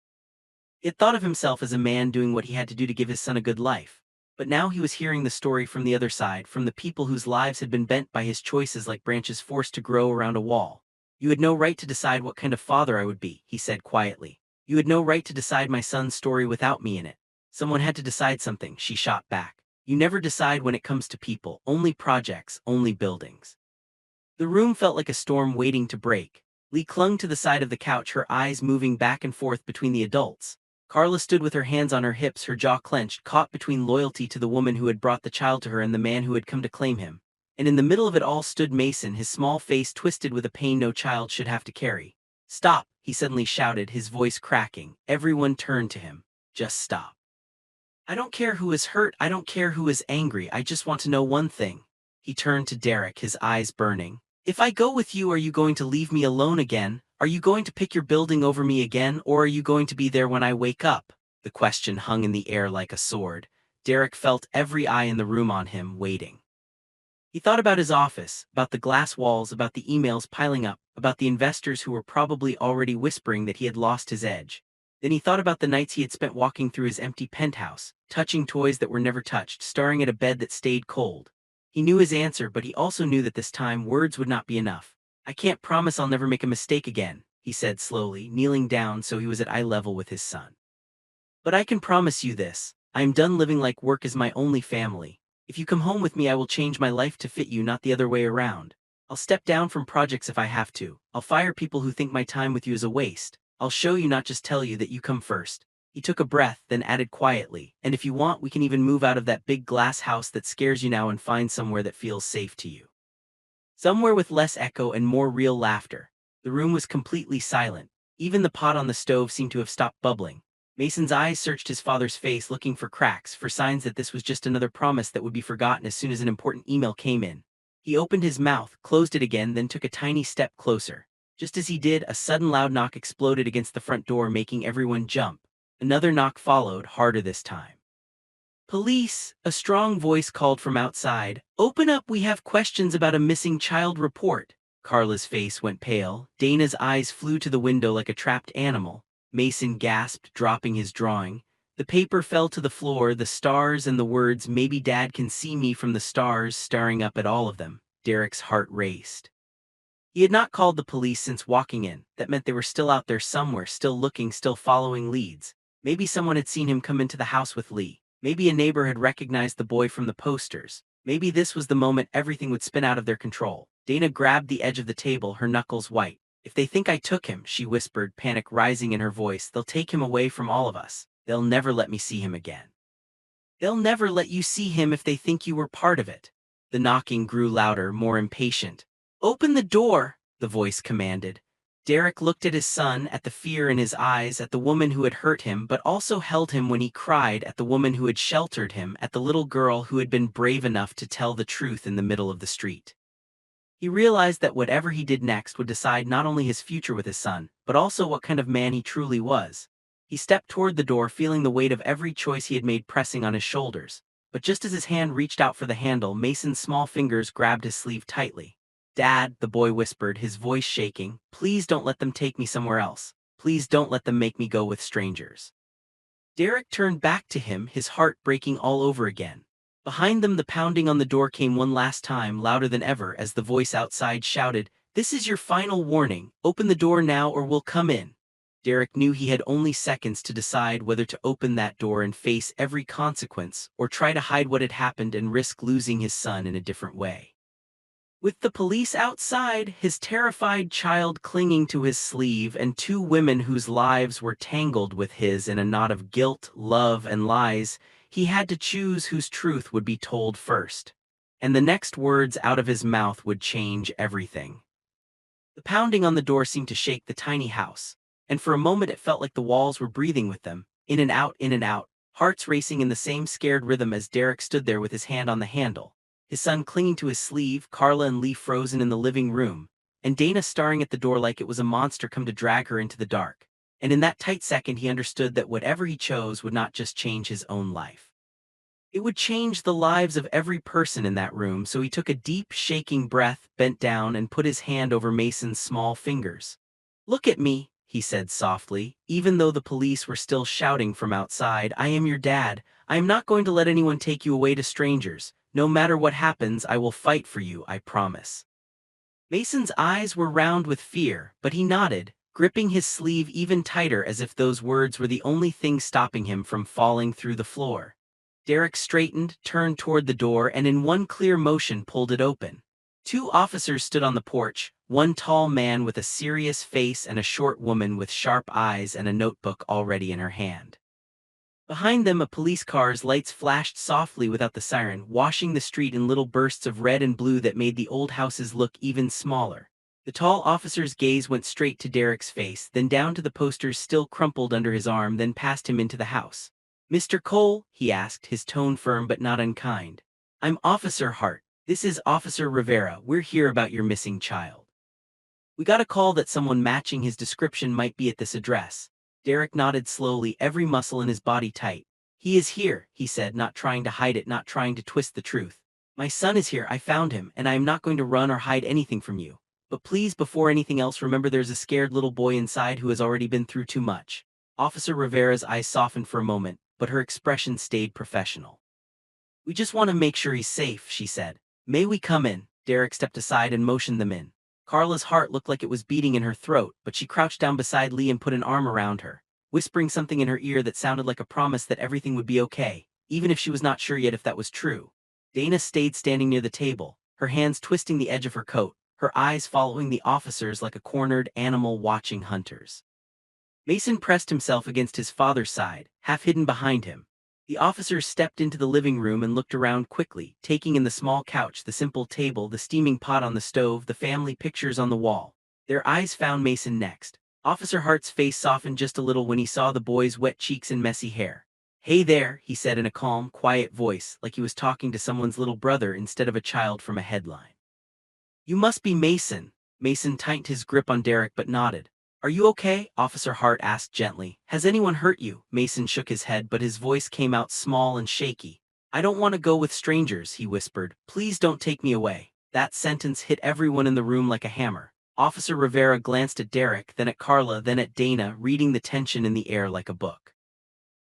He had thought of himself as a man doing what he had to do to give his son a good life. But now he was hearing the story from the other side, from the people whose lives had been bent by his choices like branches forced to grow around a wall. "You had no right to decide what kind of father I would be," he said quietly. "You had no right to decide my son's story without me in it." "Someone had to decide something," she shot back. "You never decide when it comes to people, only projects, only buildings." The room felt like a storm waiting to break. Lee clung to the side of the couch, her eyes moving back and forth between the adults. Carla stood with her hands on her hips, her jaw clenched, caught between loyalty to the woman who had brought the child to her and the man who had come to claim him. And in the middle of it all stood Mason, his small face twisted with a pain no child should have to carry. "Stop," he suddenly shouted, his voice cracking. Everyone turned to him. "Just stop. I don't care who is hurt, I don't care who is angry, I just want to know one thing." He turned to Derek, his eyes burning. "If I go with you, are you going to leave me alone again? Are you going to pick your building over me again, or are you going to be there when I wake up?" The question hung in the air like a sword. Derek felt every eye in the room on him, waiting. He thought about his office, about the glass walls, about the emails piling up, about the investors who were probably already whispering that he had lost his edge. Then he thought about the nights he had spent walking through his empty penthouse, touching toys that were never touched, staring at a bed that stayed cold. He knew his answer, but he also knew that this time words would not be enough. "I can't promise I'll never make a mistake again," he said slowly, kneeling down so he was at eye level with his son. "But I can promise you this. I am done living like work is my only family. If you come home with me, I will change my life to fit you, not the other way around. I'll step down from projects if I have to. I'll fire people who think my time with you is a waste. I'll show you, not just tell you, that you come first." He took a breath, then added quietly, "And if you want, we can even move out of that big glass house that scares you now and find somewhere that feels safe to you. Somewhere with less echo and more real laughter." The room was completely silent. Even the pot on the stove seemed to have stopped bubbling. Mason's eyes searched his father's face, looking for cracks, for signs that this was just another promise that would be forgotten as soon as an important email came in. He opened his mouth, closed it again, then took a tiny step closer. Just as he did, a sudden loud knock exploded against the front door, making everyone jump. Another knock followed, harder this time. "Police!" a strong voice called from outside. "Open up, we have questions about a missing child report." Carla's face went pale. Dana's eyes flew to the window like a trapped animal. Mason gasped, dropping his drawing. The paper fell to the floor, the stars and the words, "Maybe Dad can see me from the stars," staring up at all of them. Derek's heart raced. He had not called the police since walking in. That meant they were still out there somewhere, still looking, still following leads. Maybe someone had seen him come into the house with Lee. Maybe a neighbor had recognized the boy from the posters. Maybe this was the moment everything would spin out of their control. Dana grabbed the edge of the table, her knuckles white. "If they think I took him," she whispered, panic rising in her voice, "they'll take him away from all of us. They'll never let me see him again. They'll never let you see him if they think you were part of it." The knocking grew louder, more impatient. "Open the door," the voice commanded. Derek looked at his son, at the fear in his eyes, at the woman who had hurt him but also held him when he cried, at the woman who had sheltered him, at the little girl who had been brave enough to tell the truth in the middle of the street. He realized that whatever he did next would decide not only his future with his son, but also what kind of man he truly was. He stepped toward the door, feeling the weight of every choice he had made pressing on his shoulders. But just as his hand reached out for the handle, Mason's small fingers grabbed his sleeve tightly. "Dad," the boy whispered, his voice shaking, "please don't let them take me somewhere else. Please don't let them make me go with strangers." Derek turned back to him, his heart breaking all over again. Behind them, the pounding on the door came one last time, louder than ever, as the voice outside shouted, "This is your final warning. Open the door now or we'll come in." Derek knew he had only seconds to decide whether to open that door and face every consequence, or try to hide what had happened and risk losing his son in a different way. With the police outside, his terrified child clinging to his sleeve, and two women whose lives were tangled with his in a knot of guilt, love, and lies, he had to choose whose truth would be told first. And the next words out of his mouth would change everything. The pounding on the door seemed to shake the tiny house, and for a moment it felt like the walls were breathing with them, in and out, hearts racing in the same scared rhythm as Derek stood there with his hand on the handle, his son clinging to his sleeve, Carla and Lee frozen in the living room, and Dana staring at the door like it was a monster come to drag her into the dark. And in that tight second he understood that whatever he chose would not just change his own life. It would change the lives of every person in that room, so he took a deep, shaking breath, bent down, and put his hand over Mason's small fingers. "Look at me," he said softly, even though the police were still shouting from outside. "I am your dad. I am not going to let anyone take you away to strangers. No matter what happens, I will fight for you, I promise." Mason's eyes were round with fear, but he nodded, gripping his sleeve even tighter as if those words were the only thing stopping him from falling through the floor. Derek straightened, turned toward the door, and in one clear motion pulled it open. Two officers stood on the porch, one tall man with a serious face and a short woman with sharp eyes and a notebook already in her hand. Behind them, a police car's lights flashed softly without the siren, washing the street in little bursts of red and blue that made the old houses look even smaller. The tall officer's gaze went straight to Derek's face, then down to the posters still crumpled under his arm, then past him into the house. "Mr. Cole?" he asked, his tone firm but not unkind. "I'm Officer Hart. This is Officer Rivera. We're here about your missing child. We got a call that someone matching his description might be at this address." Derek nodded slowly, every muscle in his body tight. "He is here," he said, not trying to hide it, not trying to twist the truth. "My son is here. I found him, and I am not going to run or hide anything from you. But please, before anything else, remember there's a scared little boy inside who has already been through too much." Officer Rivera's eyes softened for a moment, but her expression stayed professional. "We just want to make sure he's safe," she said. "May we come in?" Derek stepped aside and motioned them in. Carla's heart looked like it was beating in her throat, but she crouched down beside Lee and put an arm around her, whispering something in her ear that sounded like a promise that everything would be okay, even if she was not sure yet if that was true. Dana stayed standing near the table, her hands twisting the edge of her coat, her eyes following the officers like a cornered animal watching hunters. Mason pressed himself against his father's side, half hidden behind him. The officers stepped into the living room and looked around quickly, taking in the small couch, the simple table, the steaming pot on the stove, the family pictures on the wall. Their eyes found Mason next. Officer Hart's face softened just a little when he saw the boy's wet cheeks and messy hair. "Hey there," he said in a calm, quiet voice, like he was talking to someone's little brother instead of a child from a headline. "You must be Mason." Mason tightened his grip on Derek but nodded. Are you okay? Officer Hart asked gently. Has anyone hurt you? Mason shook his head but his voice came out small and shaky. I don't want to go with strangers, he whispered. Please don't take me away. That sentence hit everyone in the room like a hammer. Officer Rivera glanced at Derek, then at Carla, then at Dana, reading the tension in the air like a book.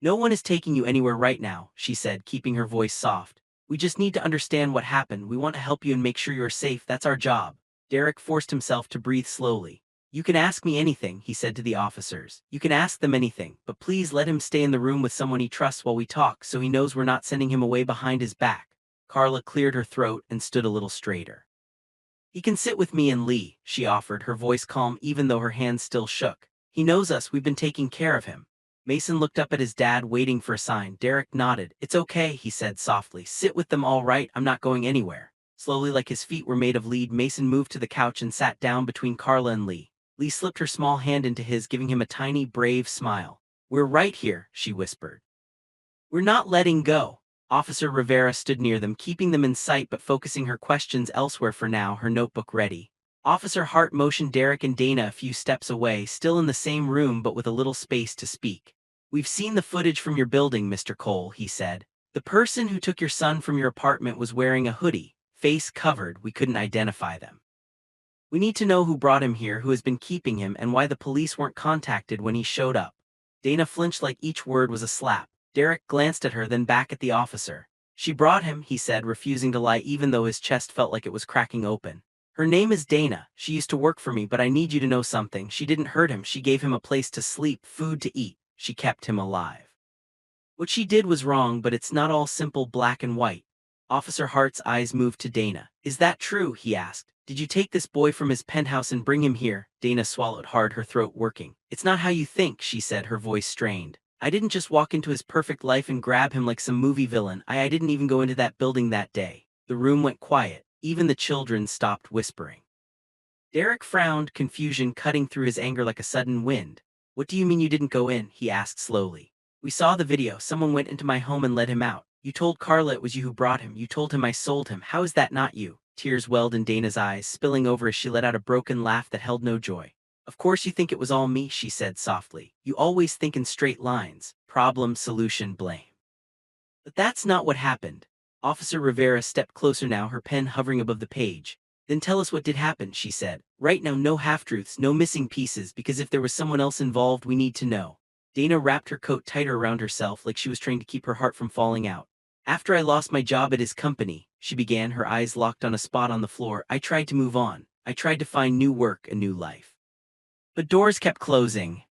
No one is taking you anywhere right now, she said, keeping her voice soft. We just need to understand what happened. We want to help you and make sure you are safe. That's our job. Derek forced himself to breathe slowly. You can ask me anything, he said to the officers. You can ask them anything, but please let him stay in the room with someone he trusts while we talk so he knows we're not sending him away behind his back. Carla cleared her throat and stood a little straighter. He can sit with me and Lee, she offered, her voice calm even though her hands still shook. He knows us, we've been taking care of him. Mason looked up at his dad, waiting for a sign. Derek nodded. It's okay, he said softly. Sit with them, all right? I'm not going anywhere. Slowly, like his feet were made of lead, Mason moved to the couch and sat down between Carla and Lee. Lee slipped her small hand into his, giving him a tiny, brave smile. We're right here, she whispered. We're not letting go. Officer Rivera stood near them, keeping them in sight but focusing her questions elsewhere for now, her notebook ready. Officer Hart motioned Derek and Dana a few steps away, still in the same room but with a little space to speak. We've seen the footage from your building, Mr. Cole, he said. The person who took your son from your apartment was wearing a hoodie, face covered. We couldn't identify them. We need to know who brought him here, who has been keeping him, and why the police weren't contacted when he showed up. Dana flinched like each word was a slap. Derek glanced at her, then back at the officer. She brought him, he said, refusing to lie even though his chest felt like it was cracking open. Her name is Dana. She used to work for me, but I need you to know something. She didn't hurt him. She gave him a place to sleep, food to eat. She kept him alive. What she did was wrong, but it's not all simple black and white. Officer Hart's eyes moved to Dana. Is that true? He asked. Did you take this boy from his penthouse and bring him here? Dana swallowed hard, her throat working. It's not how you think, she said, her voice strained. I didn't just walk into his perfect life and grab him like some movie villain. I didn't even go into that building that day. The room went quiet. Even the children stopped whispering. Derek frowned, confusion cutting through his anger like a sudden wind. What do you mean you didn't go in? He asked slowly. We saw the video. Someone went into my home and let him out. You told Carla it was you who brought him. You told him I sold him. How is that not you? Tears welled in Dana's eyes, spilling over as she let out a broken laugh that held no joy. Of course you think it was all me, she said softly. You always think in straight lines. Problem, solution, blame. But that's not what happened. Officer Rivera stepped closer now, her pen hovering above the page. Then tell us what did happen, she said. Right now, no half-truths, no missing pieces, because if there was someone else involved, we need to know. Dana wrapped her coat tighter around herself like she was trying to keep her heart from falling out. After I lost my job at his company, she began, her eyes locked on a spot on the floor, I tried to move on. I tried to find new work, a new life. But doors kept closing.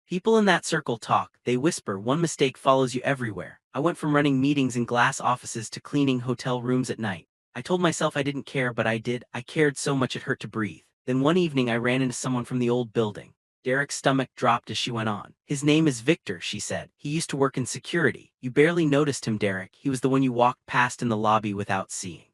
People in that circle talk, they whisper, one mistake follows you everywhere. I went from running meetings in glass offices to cleaning hotel rooms at night. I told myself I didn't care, but I did. I cared so much it hurt to breathe. Then one evening I ran into someone from the old building. Derek's stomach dropped as she went on. His name is Victor, she said. He used to work in security. You barely noticed him, Derek. He was the one you walked past in the lobby without seeing.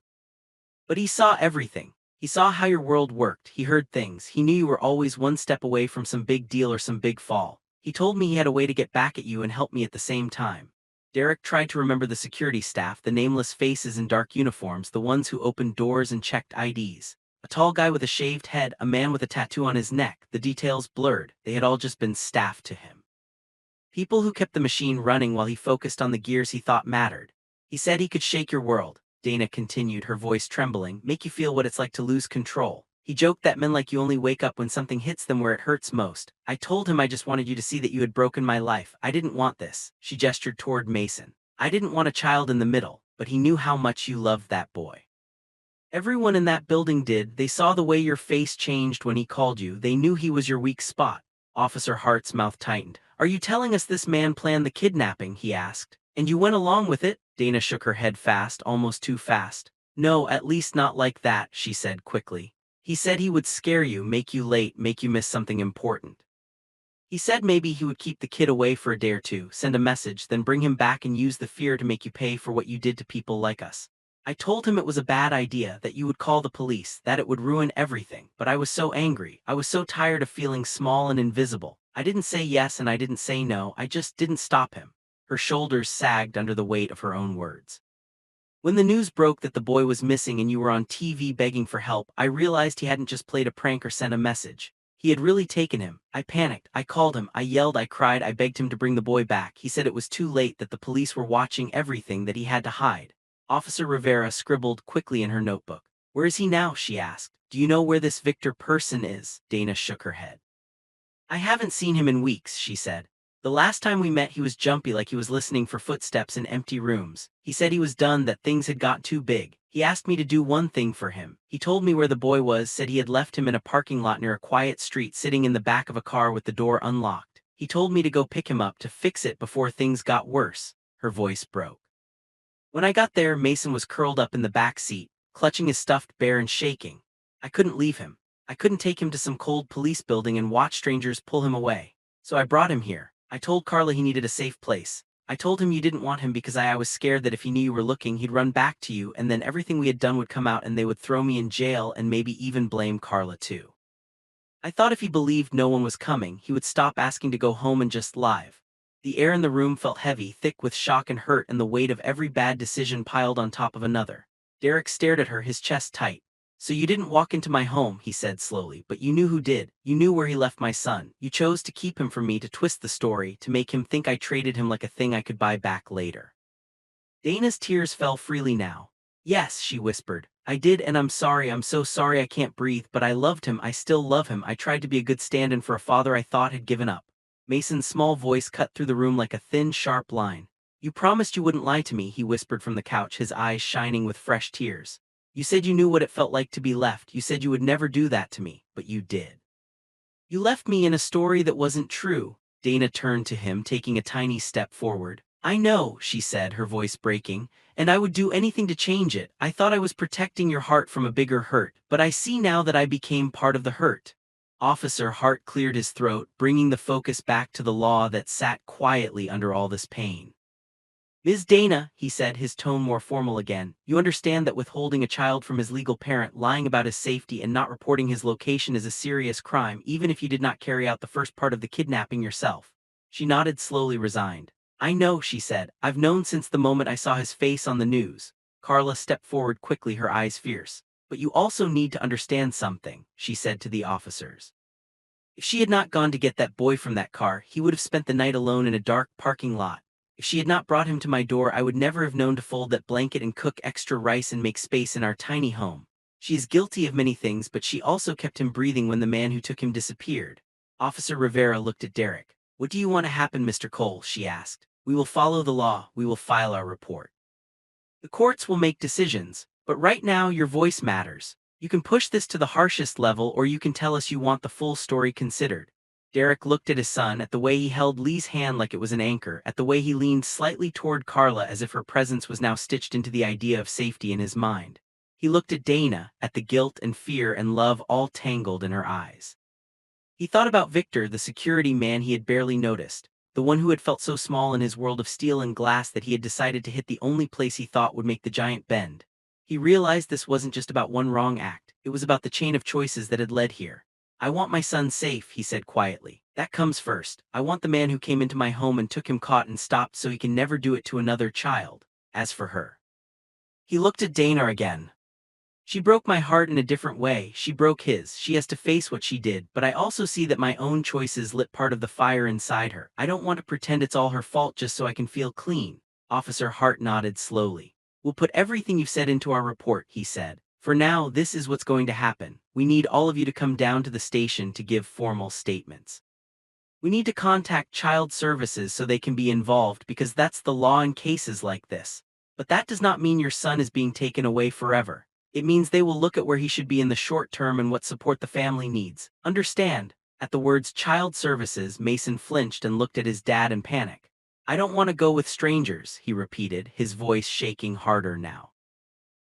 But he saw everything. He saw how your world worked. He heard things. He knew you were always one step away from some big deal or some big fall. He told me he had a way to get back at you and help me at the same time. Derek tried to remember the security staff, the nameless faces in dark uniforms, the ones who opened doors and checked IDs. A tall guy with a shaved head, a man with a tattoo on his neck, the details blurred. They had all just been staff to him. People who kept the machine running while he focused on the gears he thought mattered. He said he could shake your world, Dana continued, her voice trembling, make you feel what it's like to lose control. He joked that men like you only wake up when something hits them where it hurts most. I told him I just wanted you to see that you had broken my life. I didn't want this. She gestured toward Mason. I didn't want a child in the middle, but he knew how much you loved that boy. Everyone in that building did. They saw the way your face changed when he called you. They knew he was your weak spot. Officer Hart's mouth tightened. Are you telling us this man planned the kidnapping? He asked. And you went along with it? Dana shook her head fast, almost too fast. No, at least not like that, she said quickly. He said he would scare you, make you late, make you miss something important. He said maybe he would keep the kid away for a day or two, send a message, then bring him back and use the fear to make you pay for what you did to people like us. I told him it was a bad idea, that you would call the police, that it would ruin everything, but I was so angry. I was so tired of feeling small and invisible. I didn't say yes and I didn't say no, I just didn't stop him. Her shoulders sagged under the weight of her own words. When the news broke that the boy was missing and you were on TV begging for help, I realized he hadn't just played a prank or sent a message. He had really taken him. I panicked. I called him. I yelled. I cried. I begged him to bring the boy back. He said it was too late, that the police were watching everything, that he had to hide. Officer Rivera scribbled quickly in her notebook. Where is he now? She asked. Do you know where this Victor person is? Dana shook her head. I haven't seen him in weeks, she said. The last time we met he was jumpy, like he was listening for footsteps in empty rooms. He said he was done, that things had got too big. He asked me to do one thing for him. He told me where the boy was, said he had left him in a parking lot near a quiet street, sitting in the back of a car with the door unlocked. He told me to go pick him up, to fix it before things got worse. Her voice broke. When I got there, Mason was curled up in the back seat, clutching his stuffed bear and shaking. I couldn't leave him. I couldn't take him to some cold police building and watch strangers pull him away. So I brought him here. I told Carla he needed a safe place. I told him you didn't want him because I was scared that if he knew you were looking, he'd run back to you, and then everything we had done would come out and they would throw me in jail and maybe even blame Carla too. I thought if he believed no one was coming, he would stop asking to go home and just leave. The air in the room felt heavy, thick with shock and hurt and the weight of every bad decision piled on top of another. Derek stared at her, his chest tight. So you didn't walk into my home, he said slowly, but you knew who did. You knew where he left my son. You chose to keep him from me, to twist the story, to make him think I traded him like a thing I could buy back later. Dana's tears fell freely now. Yes, she whispered. I did, and I'm sorry. I'm so sorry I can't breathe, but I loved him. I still love him. I tried to be a good stand-in for a father I thought had given up. Mason's small voice cut through the room like a thin, sharp line. You promised you wouldn't lie to me, he whispered from the couch, his eyes shining with fresh tears. You said you knew what it felt like to be left. You said you would never do that to me, but you did. You left me in a story that wasn't true. Dana turned to him, taking a tiny step forward. I know, she said, her voice breaking, and I would do anything to change it. I thought I was protecting your heart from a bigger hurt, but I see now that I became part of the hurt. Officer Hart cleared his throat, bringing the focus back to the law that sat quietly under all this pain. Ms. Dana, he said, his tone more formal again, you understand that withholding a child from his legal parent, lying about his safety, and not reporting his location is a serious crime, even if you did not carry out the first part of the kidnapping yourself. She nodded slowly, resigned. I know, she said. I've known since the moment I saw his face on the news. Carla stepped forward quickly, her eyes fierce. But you also need to understand something, she said to the officers. If she had not gone to get that boy from that car, he would have spent the night alone in a dark parking lot. If she had not brought him to my door, I would never have known to fold that blanket and cook extra rice and make space in our tiny home. She is guilty of many things, but she also kept him breathing when the man who took him disappeared. Officer Rivera looked at Derek. What do you want to happen, Mr. Cole? She asked. We will follow the law. We will file our report. The courts will make decisions, but right now your voice matters. You can push this to the harshest level, or you can tell us you want the full story considered. Derek looked at his son, at the way he held Lee's hand like it was an anchor, at the way he leaned slightly toward Carla as if her presence was now stitched into the idea of safety in his mind. He looked at Dana, at the guilt and fear and love all tangled in her eyes. He thought about Victor, the security man he had barely noticed, the one who had felt so small in his world of steel and glass that he had decided to hit the only place he thought would make the giant bend. He realized this wasn't just about one wrong act, it was about the chain of choices that had led here. I want my son safe, he said quietly. That comes first. I want the man who came into my home and took him caught and stopped so he can never do it to another child. As for her. He looked at Dana again. She broke my heart in a different way. She broke his. She has to face what she did, but I also see that my own choices lit part of the fire inside her. I don't want to pretend it's all her fault just so I can feel clean. Officer Hart nodded slowly. We'll put everything you've said into our report, he said. For now, this is what's going to happen. We need all of you to come down to the station to give formal statements. We need to contact child services so they can be involved because that's the law in cases like this. But that does not mean your son is being taken away forever. It means they will look at where he should be in the short term and what support the family needs. Understand? At the words child services, Mason flinched and looked at his dad in panic. I don't want to go with strangers, he repeated, his voice shaking harder now.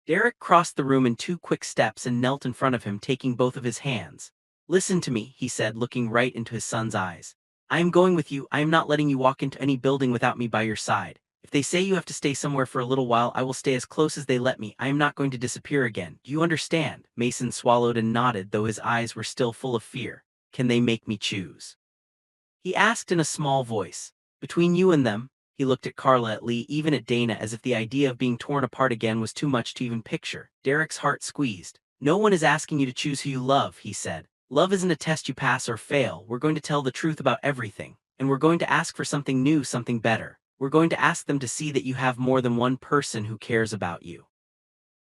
Derek crossed the room in 2 quick steps and knelt in front of him, taking both of his hands. Listen to me, he said, looking right into his son's eyes. I am going with you. I am not letting you walk into any building without me by your side. If they say you have to stay somewhere for a little while, I will stay as close as they let me. I am not going to disappear again. Do you understand? Mason swallowed and nodded, though his eyes were still full of fear. Can they make me choose? He asked in a small voice. Between you and them? He looked at Carla, at Lee, even at Dana, as if the idea of being torn apart again was too much to even picture. Derek's heart squeezed. "No one is asking you to choose who you love," he said. "Love isn't a test you pass or fail. We're going to tell the truth about everything. And we're going to ask for something new, something better. We're going to ask them to see that you have more than one person who cares about you."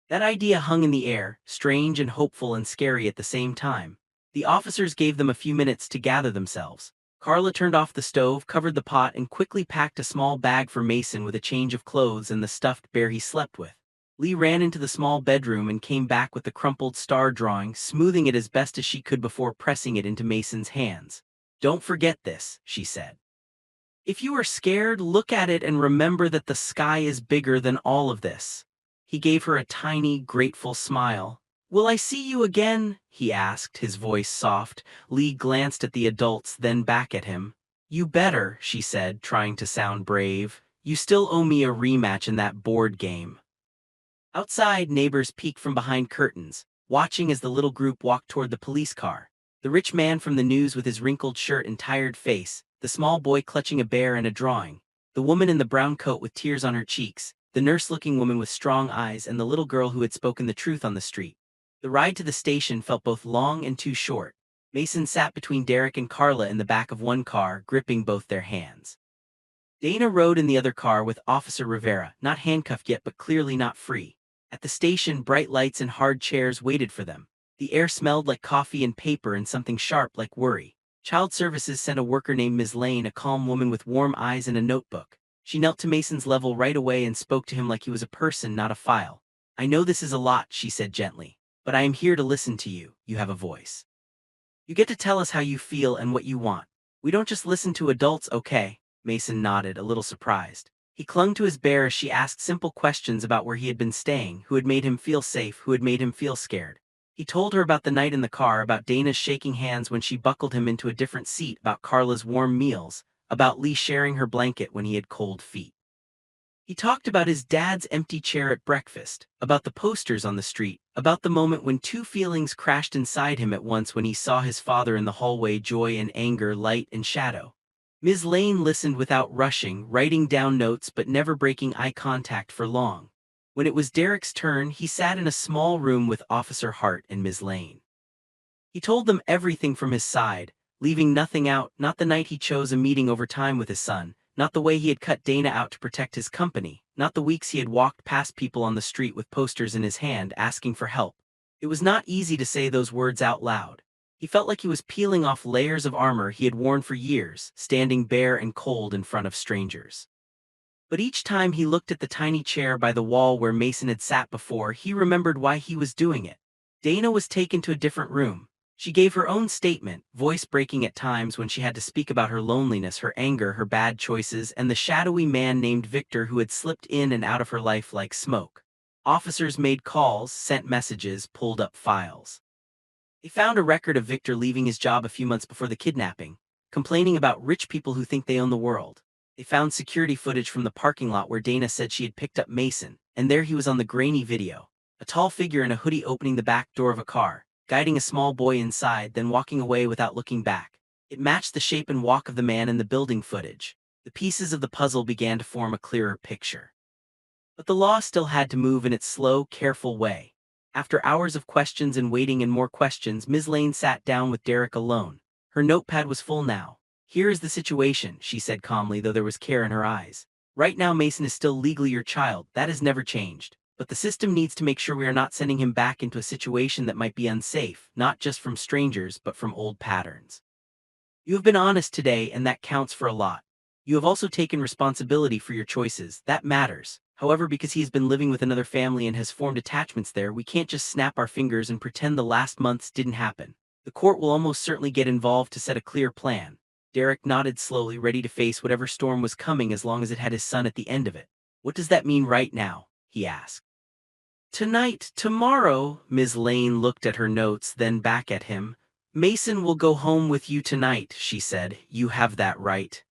That idea hung in the air, strange and hopeful and scary at the same time. The officers gave them a few minutes to gather themselves. Carla turned off the stove, covered the pot, and quickly packed a small bag for Mason with a change of clothes and the stuffed bear he slept with. Lee ran into the small bedroom and came back with the crumpled star drawing, smoothing it as best as she could before pressing it into Mason's hands. "Don't forget this," she said. "If you are scared, look at it and remember that the sky is bigger than all of this." He gave her a tiny, grateful smile. "Will I see you again?" he asked, his voice soft. Lee glanced at the adults, then back at him. "You better," she said, trying to sound brave. "You still owe me a rematch in that board game." Outside, neighbors peeked from behind curtains, watching as the little group walked toward the police car. The rich man from the news with his wrinkled shirt and tired face, the small boy clutching a bear and a drawing, the woman in the brown coat with tears on her cheeks, the nurse-looking woman with strong eyes, and the little girl who had spoken the truth on the street. The ride to the station felt both long and too short. Mason sat between Derek and Carla in the back of one car, gripping both their hands. Dana rode in the other car with Officer Rivera, not handcuffed yet but clearly not free. At the station, bright lights and hard chairs waited for them. The air smelled like coffee and paper and something sharp like worry. Child Services sent a worker named Ms. Lane, a calm woman with warm eyes and a notebook. She knelt to Mason's level right away and spoke to him like he was a person, not a file. "I know this is a lot," she said gently, "but I am here to listen to you. You have a voice. You get to tell us how you feel and what you want. We don't just listen to adults, okay?" Mason nodded, a little surprised. He clung to his bear as she asked simple questions about where he had been staying, who had made him feel safe, who had made him feel scared. He told her about the night in the car, about Dana's shaking hands when she buckled him into a different seat, about Carla's warm meals, about Lee sharing her blanket when he had cold feet. He talked about his dad's empty chair at breakfast, about the posters on the street, about the moment when two feelings crashed inside him at once when he saw his father in the hallway, joy and anger, light and shadow. Ms. Lane listened without rushing, writing down notes but never breaking eye contact for long. When it was Derek's turn, he sat in a small room with Officer Hart and Ms. Lane. He told them everything from his side, leaving nothing out, not the night he chose a meeting over time with his son, not the way he had cut Dana out to protect his company, not the weeks he had walked past people on the street with posters in his hand asking for help. It was not easy to say those words out loud. He felt like he was peeling off layers of armor he had worn for years, standing bare and cold in front of strangers. But each time he looked at the tiny chair by the wall where Mason had sat before, he remembered why he was doing it. Dana was taken to a different room. She gave her own statement, voice breaking at times when she had to speak about her loneliness, her anger, her bad choices, and the shadowy man named Victor who had slipped in and out of her life like smoke. Officers made calls, sent messages, pulled up files. They found a record of Victor leaving his job a few months before the kidnapping, complaining about rich people who think they own the world. They found security footage from the parking lot where Dana said she had picked up Mason, and there he was on the grainy video, a tall figure in a hoodie opening the back door of a car, guiding a small boy inside, then walking away without looking back. It matched the shape and walk of the man in the building footage. The pieces of the puzzle began to form a clearer picture. But the law still had to move in its slow, careful way. After hours of questions and waiting and more questions, Ms. Lane sat down with Derek alone. Her notepad was full now. "Here is the situation," she said calmly, though there was care in her eyes. "Right now Mason is still legally your child, that has never changed. But the system needs to make sure we are not sending him back into a situation that might be unsafe, not just from strangers but from old patterns. You have been honest today, and that counts for a lot. You have also taken responsibility for your choices, that matters. However, because he has been living with another family and has formed attachments there, we can't just snap our fingers and pretend the last months didn't happen. The court will almost certainly get involved to set a clear plan." Derek nodded slowly, ready to face whatever storm was coming as long as it had his son at the end of it. "What does that mean right now?" he asked. "Tonight, tomorrow," Ms. Lane looked at her notes, then back at him. "Mason will go home with you tonight," she said. "You have that right.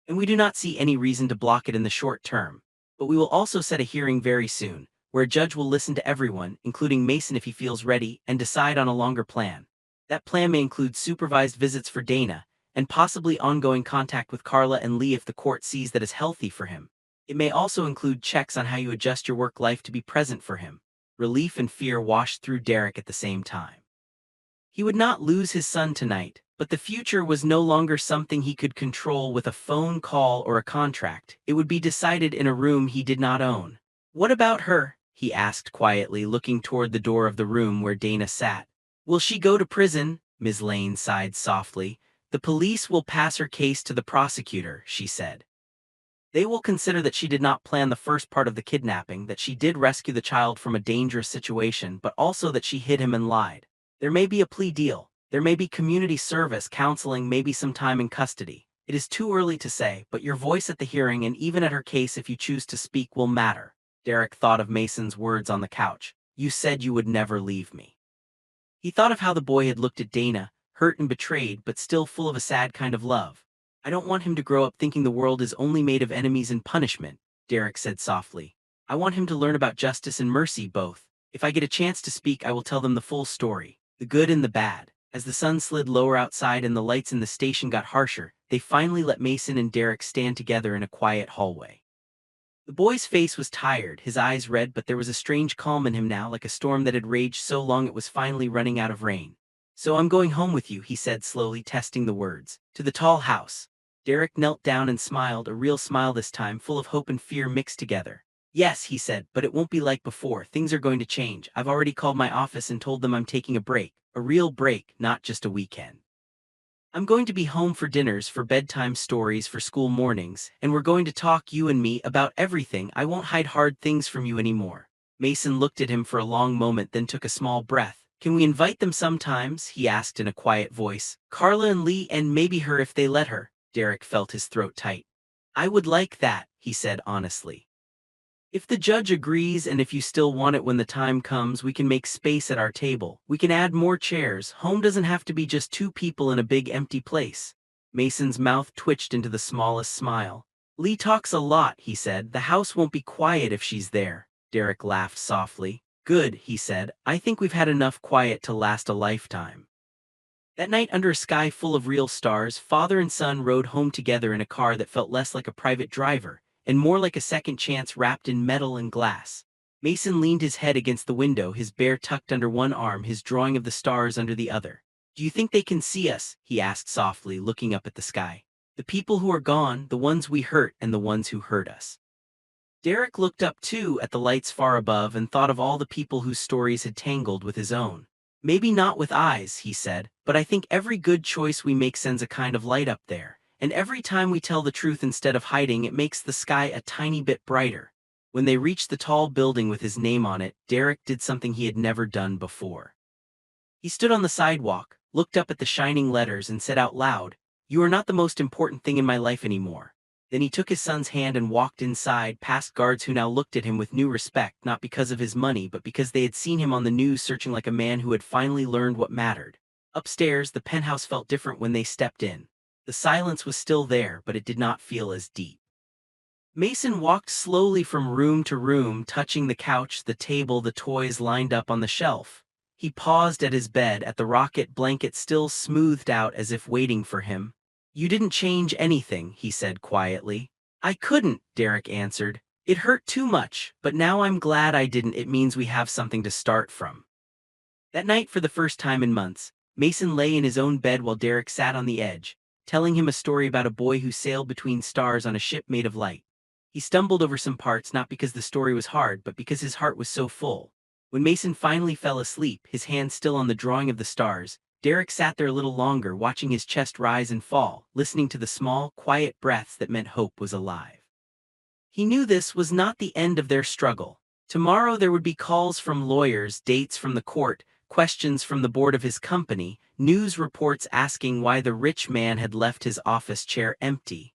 And we do not see any reason to block it in the short term. But we will also set a hearing very soon, where a judge will listen to everyone, including Mason if he feels ready, and decide on a longer plan. That plan may include supervised visits for Dana, and possibly ongoing contact with Carla and Lee if the court sees that is healthy for him. It may also include checks on how you adjust your work life to be present for him. Relief and fear washed through Derek at the same time. He would not lose his son tonight, but the future was no longer something he could control with a phone call or a contract. It would be decided in a room he did not own. "What about her?" he asked quietly, looking toward the door of the room where Dana sat. "Will she go to prison?" Ms. Lane sighed softly. "The police will pass her case to the prosecutor," she said. "They will consider that she did not plan the first part of the kidnapping, that she did rescue the child from a dangerous situation, but also that she hid him and lied. There may be a plea deal. There may be community service, counseling, maybe some time in custody. It is too early to say, but your voice at the hearing and even at her case if you choose to speak will matter." Derek thought of Mason's words on the couch. "You said you would never leave me." He thought of how the boy had looked at Dana, hurt and betrayed, but still full of a sad kind of love. "I don't want him to grow up thinking the world is only made of enemies and punishment," Derek said softly. "I want him to learn about justice and mercy both. If I get a chance to speak, I will tell them the full story, the good and the bad." As the sun slid lower outside and the lights in the station got harsher, they finally let Mason and Derek stand together in a quiet hallway. The boy's face was tired, his eyes red, but there was a strange calm in him now, like a storm that had raged so long it was finally running out of rain. "So I'm going home with you," he said slowly, testing the words. "To the tall house." Derek knelt down and smiled, a real smile this time, full of hope and fear mixed together. "Yes," he said, "but it won't be like before. Things are going to change. I've already called my office and told them I'm taking a break. A real break, not just a weekend. I'm going to be home for dinners, for bedtime stories, for school mornings, and we're going to talk, you and me, about everything. I won't hide hard things from you anymore." Mason looked at him for a long moment, then took a small breath. "Can we invite them sometimes?" he asked in a quiet voice. "Carla and Lee, and maybe her if they let her." Derek felt his throat tight. "I would like that," he said honestly. "If the judge agrees and if you still want it when the time comes, we can make space at our table. We can add more chairs. Home doesn't have to be just two people in a big empty place." Mason's mouth twitched into the smallest smile. "Lee talks a lot," he said. "The house won't be quiet if she's there." Derek laughed softly. "Good," he said. "I think we've had enough quiet to last a lifetime." That night, under a sky full of real stars, father and son rode home together in a car that felt less like a private driver and more like a second chance wrapped in metal and glass. Mason leaned his head against the window, his bear tucked under one arm, his drawing of the stars under the other. "Do you think they can see us?" he asked softly, looking up at the sky. "The people who are gone, the ones we hurt, and the ones who hurt us." Derek looked up too at the lights far above and thought of all the people whose stories had tangled with his own. "Maybe not with eyes," he said, "but I think every good choice we make sends a kind of light up there. And every time we tell the truth instead of hiding, it makes the sky a tiny bit brighter." When they reached the tall building with his name on it, Derek did something he had never done before. He stood on the sidewalk, looked up at the shining letters, and said out loud, "You are not the most important thing in my life anymore." Then he took his son's hand and walked inside, past guards who now looked at him with new respect, not because of his money but because they had seen him on the news searching like a man who had finally learned what mattered. Upstairs, the penthouse felt different when they stepped in. The silence was still there, but it did not feel as deep. Mason walked slowly from room to room, touching the couch, the table, the toys lined up on the shelf. He paused at his bed, at the rocket blanket still smoothed out as if waiting for him. "You didn't change anything," he said quietly. "I couldn't," Derek answered. "It hurt too much, but now I'm glad I didn't. It means we have something to start from." That night, for the first time in months, Mason lay in his own bed while Derek sat on the edge, telling him a story about a boy who sailed between stars on a ship made of light. He stumbled over some parts, not because the story was hard, but because his heart was so full. When Mason finally fell asleep, his hand still on the drawing of the stars, Derek sat there a little longer, watching his chest rise and fall, listening to the small, quiet breaths that meant hope was alive. He knew this was not the end of their struggle. Tomorrow there would be calls from lawyers, dates from the court, questions from the board of his company, news reports asking why the rich man had left his office chair empty.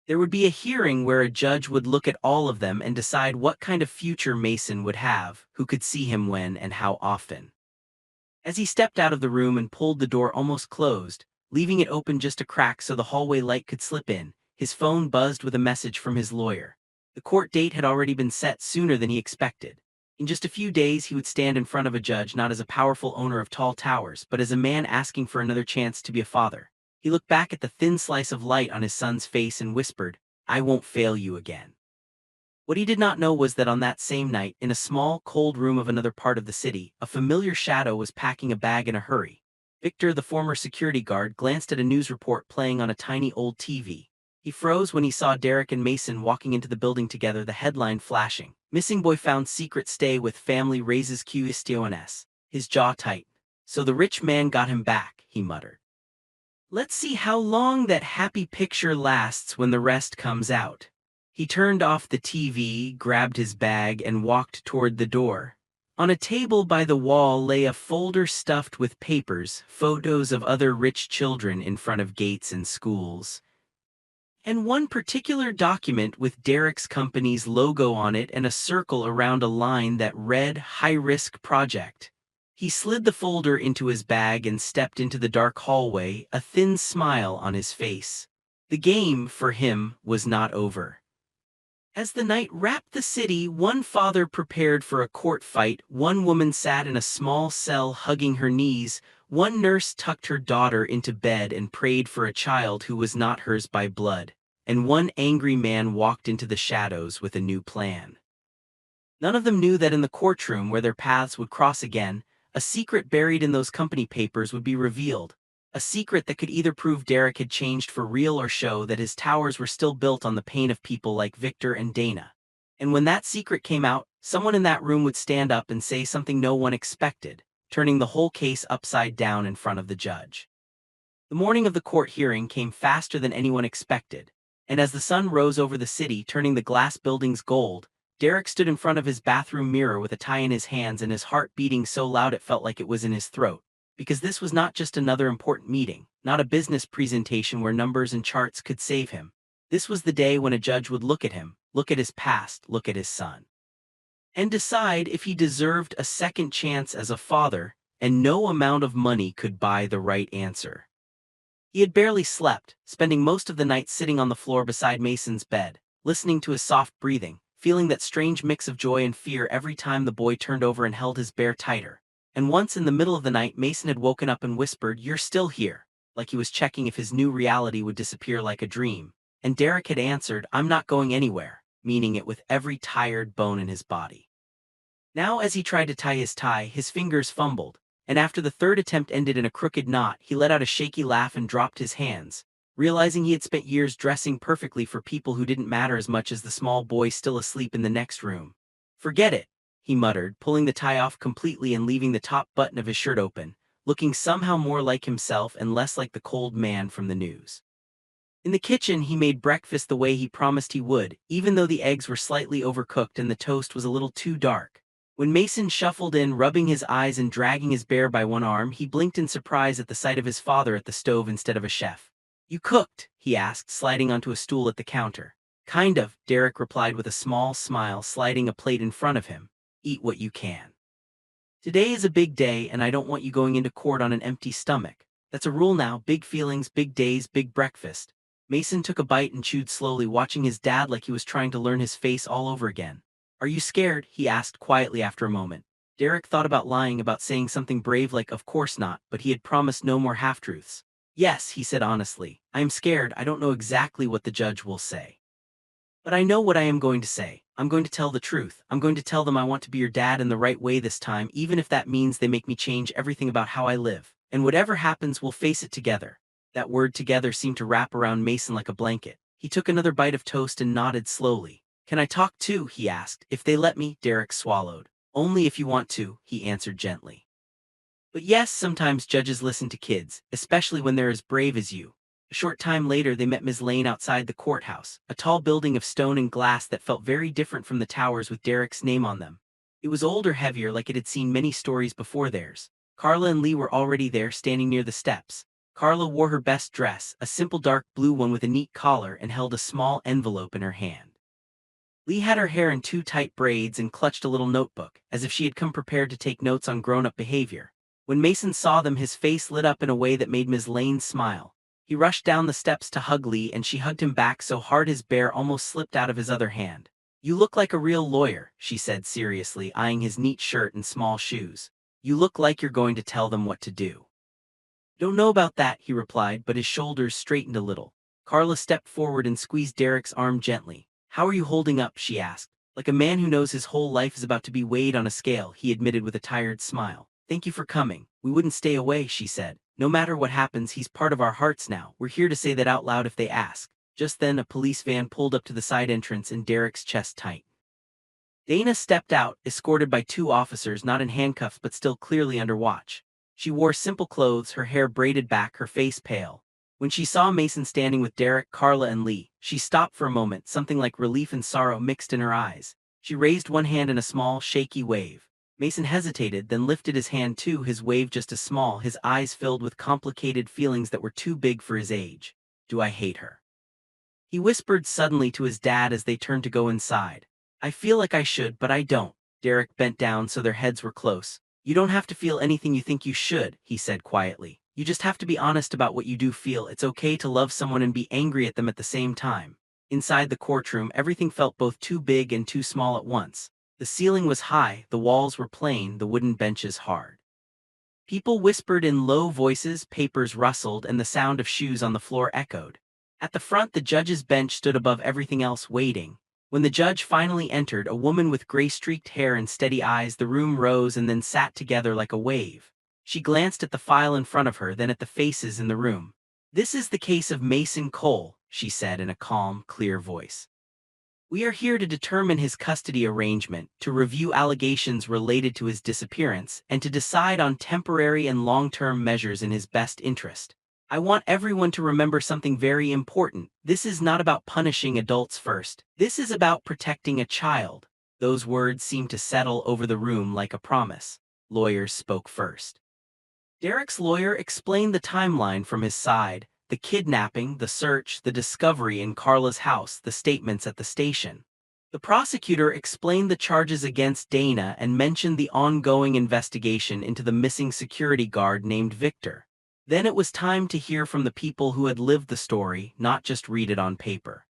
There would be a hearing where a judge would look at all of them and decide what kind of future Mason would have, who could see him when and how often. As he stepped out of the room and pulled the door almost closed, leaving it open just a crack so the hallway light could slip in, his phone buzzed with a message from his lawyer. The court date had already been set sooner than he expected. In just a few days he would stand in front of a judge, not as a powerful owner of tall towers, but as a man asking for another chance to be a father. He looked back at the thin slice of light on his son's face and whispered, "I won't fail you again." What he did not know was that on that same night, in a small, cold room of another part of the city, a familiar shadow was packing a bag in a hurry. Victor, the former security guard, glanced at a news report playing on a tiny old TV. He froze when he saw Derek and Mason walking into the building together, the headline flashing. "Missing boy found secret stay with family raises cuestiones." His jaw tightened. "So the rich man got him back," he muttered. "Let's see how long that happy picture lasts when the rest comes out." He turned off the TV, grabbed his bag, and walked toward the door. On a table by the wall lay a folder stuffed with papers, photos of other rich children in front of gates and schools, and one particular document with Derek's company's logo on it and a circle around a line that read "High-Risk Project." He slid the folder into his bag and stepped into the dark hallway, a thin smile on his face. The game, for him, was not over. As the night wrapped the city, one father prepared for a court fight, one woman sat in a small cell hugging her knees, one nurse tucked her daughter into bed and prayed for a child who was not hers by blood, and one angry man walked into the shadows with a new plan. None of them knew that in the courtroom where their paths would cross again, a secret buried in those company papers would be revealed. A secret that could either prove Derek had changed for real or show that his towers were still built on the pain of people like Victor and Dana. And when that secret came out, someone in that room would stand up and say something no one expected, turning the whole case upside down in front of the judge. The morning of the court hearing came faster than anyone expected, and as the sun rose over the city, turning the glass buildings gold, Derek stood in front of his bathroom mirror with a tie in his hands and his heart beating so loud it felt like it was in his throat. Because this was not just another important meeting, not a business presentation where numbers and charts could save him. This was the day when a judge would look at him, look at his past, look at his son, and decide if he deserved a second chance as a father, and no amount of money could buy the right answer. He had barely slept, spending most of the night sitting on the floor beside Mason's bed, listening to his soft breathing, feeling that strange mix of joy and fear every time the boy turned over and held his bear tighter. And once in the middle of the night, Mason had woken up and whispered, "You're still here," like he was checking if his new reality would disappear like a dream. And Derek had answered, "I'm not going anywhere," meaning it with every tired bone in his body. Now as he tried to tie his tie, his fingers fumbled, and after the third attempt ended in a crooked knot, he let out a shaky laugh and dropped his hands, realizing he had spent years dressing perfectly for people who didn't matter as much as the small boy still asleep in the next room. "Forget it," he muttered, pulling the tie off completely and leaving the top button of his shirt open, looking somehow more like himself and less like the cold man from the news. In the kitchen, he made breakfast the way he promised he would, even though the eggs were slightly overcooked and the toast was a little too dark. When Mason shuffled in, rubbing his eyes and dragging his bear by one arm, he blinked in surprise at the sight of his father at the stove instead of a chef. "You cooked?" he asked, sliding onto a stool at the counter. "Kind of," Derek replied with a small smile, sliding a plate in front of him. "Eat what you can. Today is a big day, and I don't want you going into court on an empty stomach. That's a rule now, big feelings, big days, big breakfast." Mason took a bite and chewed slowly, watching his dad like he was trying to learn his face all over again. "Are you scared?" he asked quietly after a moment. Derek thought about lying, about saying something brave like "of course not," but he had promised no more half-truths. "Yes," he said honestly. "I am scared. I don't know exactly what the judge will say. But I know what I am going to say. I'm going to tell the truth. I'm going to tell them I want to be your dad in the right way this time, even if that means they make me change everything about how I live. And whatever happens, we'll face it together." That word "together" seemed to wrap around Mason like a blanket. He took another bite of toast and nodded slowly. "Can I talk too?" he asked. "If they let me," Derek swallowed. "Only if you want to," he answered gently. "But yes, sometimes judges listen to kids, especially when they're as brave as you." A short time later, they met Ms. Lane outside the courthouse, a tall building of stone and glass that felt very different from the towers with Derek's name on them. It was older, heavier, like it had seen many stories before theirs. Carla and Lee were already there, standing near the steps. Carla wore her best dress, a simple dark blue one with a neat collar, and held a small envelope in her hand. Lee had her hair in two tight braids and clutched a little notebook, as if she had come prepared to take notes on grown-up behavior. When Mason saw them, his face lit up in a way that made Ms. Lane smile. He rushed down the steps to hug Lee, and she hugged him back so hard his bear almost slipped out of his other hand. "You look like a real lawyer," she said seriously, eyeing his neat shirt and small shoes. "You look like you're going to tell them what to do." Don't know about that, he replied, but his shoulders straightened a little. Carla stepped forward and squeezed Derek's arm gently. How are you holding up, she asked. Like a man who knows his whole life is about to be weighed on a scale, he admitted with a tired smile. Thank you for coming. We wouldn't stay away, she said. No matter what happens, he's part of our hearts now. We're here to say that out loud if they ask. Just then, a police van pulled up to the side entrance and Derek's chest tightened. Dana stepped out, escorted by two officers not in handcuffs but still clearly under watch. She wore simple clothes, her hair braided back, her face pale. When she saw Mason standing with Derek, Carla, and Lee, she stopped for a moment, something like relief and sorrow mixed in her eyes. She raised one hand in a small, shaky wave. Mason hesitated, then lifted his hand too, his wave just as small, his eyes filled with complicated feelings that were too big for his age. Do I hate her? He whispered suddenly to his dad as they turned to go inside. I feel like I should, but I don't. Derek bent down so their heads were close. You don't have to feel anything you think you should, he said quietly. You just have to be honest about what you do feel. It's okay to love someone and be angry at them at the same time. Inside the courtroom, everything felt both too big and too small at once. The ceiling was high, the walls were plain, the wooden benches hard. People whispered in low voices, papers rustled, and the sound of shoes on the floor echoed. At the front, the judge's bench stood above everything else, waiting. When the judge finally entered, a woman with gray-streaked hair and steady eyes, the room rose and then sat together like a wave. She glanced at the file in front of her, then at the faces in the room. This is the case of Mason Cole, she said in a calm, clear voice. We are here to determine his custody arrangement, to review allegations related to his disappearance, and to decide on temporary and long-term measures in his best interest. I want everyone to remember something very important. This is not about punishing adults first. This is about protecting a child. Those words seemed to settle over the room like a promise. Lawyers spoke first. Derek's lawyer explained the timeline from his side, the kidnapping, the search, the discovery in Carla's house, the statements at the station. The prosecutor explained the charges against Dana and mentioned the ongoing investigation into the missing security guard named Victor. Then it was time to hear from the people who had lived the story, not just read it on paper.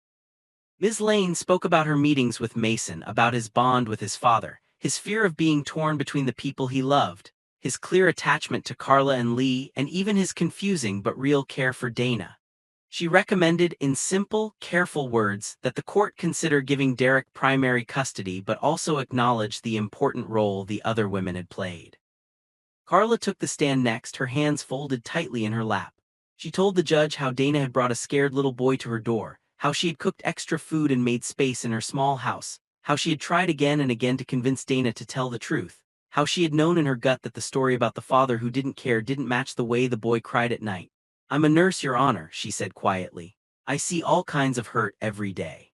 Ms. Lane spoke about her meetings with Mason, about his bond with his father, his fear of being torn between the people he loved, his clear attachment to Carla and Lee, and even his confusing but real care for Dana. She recommended, in simple, careful words, that the court consider giving Derek primary custody but also acknowledge the important role the other women had played. Carla took the stand next, her hands folded tightly in her lap. She told the judge how Dana had brought a scared little boy to her door, how she had cooked extra food and made space in her small house, how she had tried again and again to convince Dana to tell the truth, how she had known in her gut that the story about the father who didn't care didn't match the way the boy cried at night. I'm a nurse, Your Honor, she said quietly. I see all kinds of hurt every day.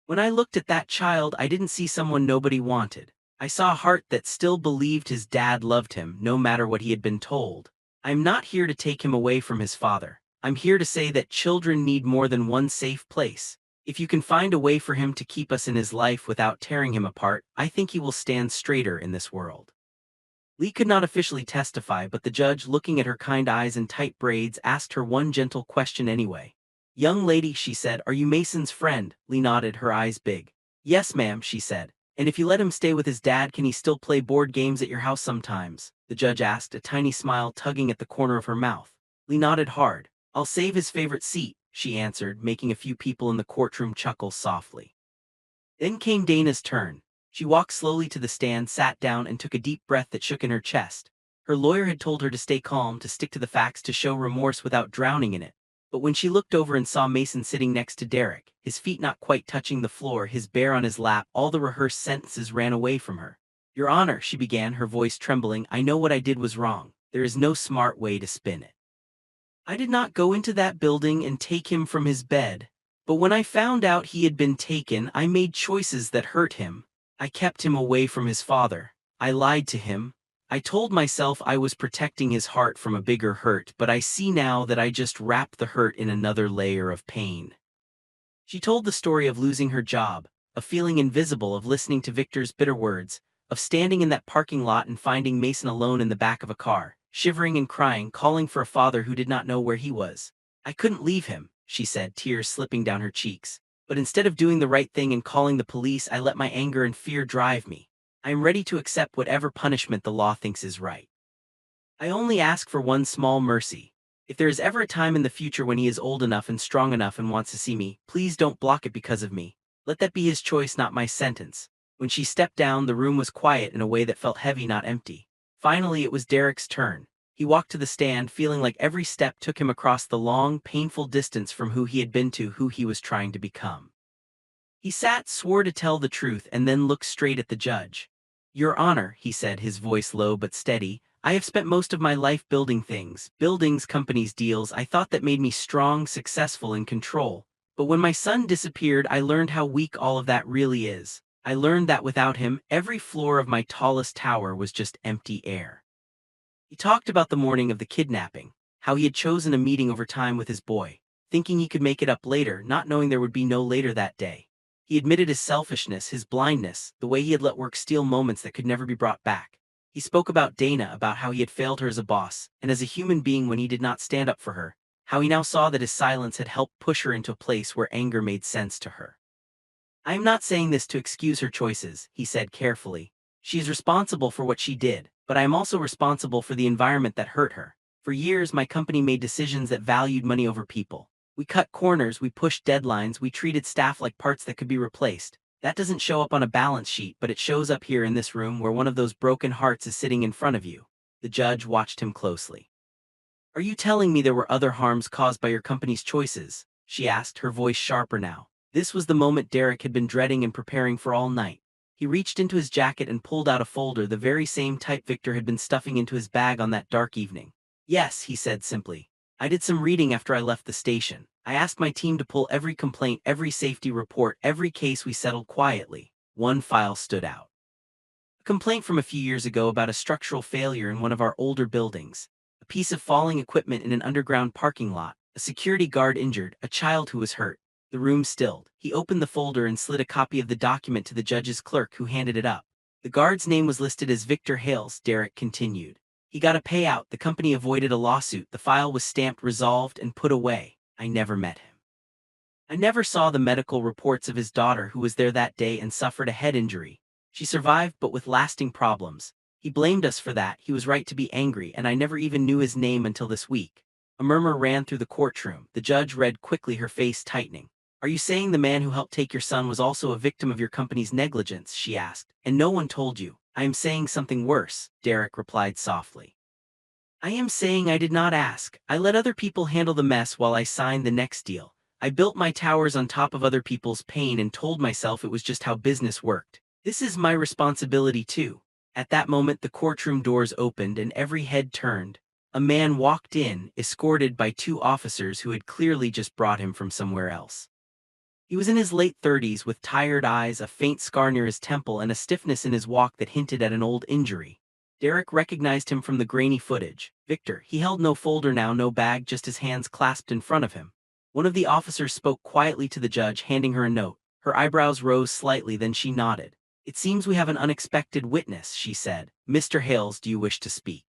When I looked at that child, I didn't see someone nobody wanted. I saw a heart that still believed his dad loved him, no matter what he had been told. I'm not here to take him away from his father. I'm here to say that children need more than one safe place. If you can find a way for him to keep us in his life without tearing him apart, I think he will stand straighter in this world. Lee could not officially testify, but the judge, looking at her kind eyes and tight braids, asked her one gentle question anyway. Young lady, she said, are you Mason's friend? Lee nodded, her eyes big. Yes, ma'am, she said. And if you let him stay with his dad, can he still play board games at your house sometimes? The judge asked, a tiny smile tugging at the corner of her mouth. Lee nodded hard. I'll save his favorite seat, she answered, making a few people in the courtroom chuckle softly. Then came Dana's turn. She walked slowly to the stand, sat down, and took a deep breath that shook in her chest. Her lawyer had told her to stay calm, to stick to the facts, to show remorse without drowning in it. But when she looked over and saw Mason sitting next to Derek, his feet not quite touching the floor, his bear on his lap, all the rehearsed sentences ran away from her. Your Honor, she began, her voice trembling, I know what I did was wrong. There is no smart way to spin it. I did not go into that building and take him from his bed. But when I found out he had been taken, I made choices that hurt him. I kept him away from his father. I lied to him. I told myself I was protecting his heart from a bigger hurt, but I see now that I just wrapped the hurt in another layer of pain. She told the story of losing her job, of feeling invisible, of listening to Victor's bitter words, of standing in that parking lot and finding Mason alone in the back of a car, shivering and crying, calling for a father who did not know where he was. I couldn't leave him, she said, tears slipping down her cheeks. But instead of doing the right thing and calling the police, I let my anger and fear drive me. I am ready to accept whatever punishment the law thinks is right. I only ask for one small mercy. If there is ever a time in the future when he is old enough and strong enough and wants to see me, please don't block it because of me. Let that be his choice, not my sentence." When she stepped down, the room was quiet in a way that felt heavy, not empty. Finally, it was Derek's turn. He walked to the stand, feeling like every step took him across the long, painful distance from who he had been to who he was trying to become. He sat, swore to tell the truth, and then looked straight at the judge. "Your Honor," he said, his voice low but steady, "I have spent most of my life building things, buildings, companies, deals I thought that made me strong, successful, in control. But when my son disappeared, I learned how weak all of that really is. I learned that without him, every floor of my tallest tower was just empty air." He talked about the morning of the kidnapping, how he had chosen a meeting over time with his boy, thinking he could make it up later, not knowing there would be no later that day. He admitted his selfishness, his blindness, the way he had let work steal moments that could never be brought back. He spoke about Dana, about how he had failed her as a boss, and as a human being when he did not stand up for her, how he now saw that his silence had helped push her into a place where anger made sense to her. "I am not saying this to excuse her choices," he said carefully. "She is responsible for what she did, but I am also responsible for the environment that hurt her. For years, my company made decisions that valued money over people. We cut corners, we pushed deadlines, we treated staff like parts that could be replaced. That doesn't show up on a balance sheet, but it shows up here in this room where one of those broken hearts is sitting in front of you." The judge watched him closely. "Are you telling me there were other harms caused by your company's choices?" she asked, her voice sharper now. This was the moment Derek had been dreading and preparing for all night. He reached into his jacket and pulled out a folder, the very same type Victor had been stuffing into his bag on that dark evening. "Yes," he said simply. "I did some reading after I left the station. I asked my team to pull every complaint, every safety report, every case we settled quietly." One file stood out. A complaint from a few years ago about a structural failure in one of our older buildings. A piece of falling equipment in an underground parking lot. A security guard injured, a child who was hurt. The room stilled. He opened the folder and slid a copy of the document to the judge's clerk, who handed it up. "The guard's name was listed as Victor Hales," Derek continued. "He got a payout, the company avoided a lawsuit, the file was stamped resolved and put away. I never met him. I never saw the medical reports of his daughter, who was there that day and suffered a head injury. She survived, but with lasting problems. He blamed us for that, he was right to be angry, and I never even knew his name until this week." A murmur ran through the courtroom. The judge read quickly, her face tightening. "Are you saying the man who helped take your son was also a victim of your company's negligence?" she asked. "And no one told you?" "I am saying something worse," Derek replied softly. "I am saying I did not ask. I let other people handle the mess while I signed the next deal. I built my towers on top of other people's pain and told myself it was just how business worked. This is my responsibility too." At that moment, the courtroom doors opened and every head turned. A man walked in, escorted by two officers who had clearly just brought him from somewhere else. He was in his late 30s, with tired eyes, a faint scar near his temple, and a stiffness in his walk that hinted at an old injury. Derek recognized him from the grainy footage. Victor. He held no folder now, no bag, just his hands clasped in front of him. One of the officers spoke quietly to the judge, handing her a note. Her eyebrows rose slightly, then she nodded. "It seems we have an unexpected witness," she said. "Mr. Hales, do you wish to speak?"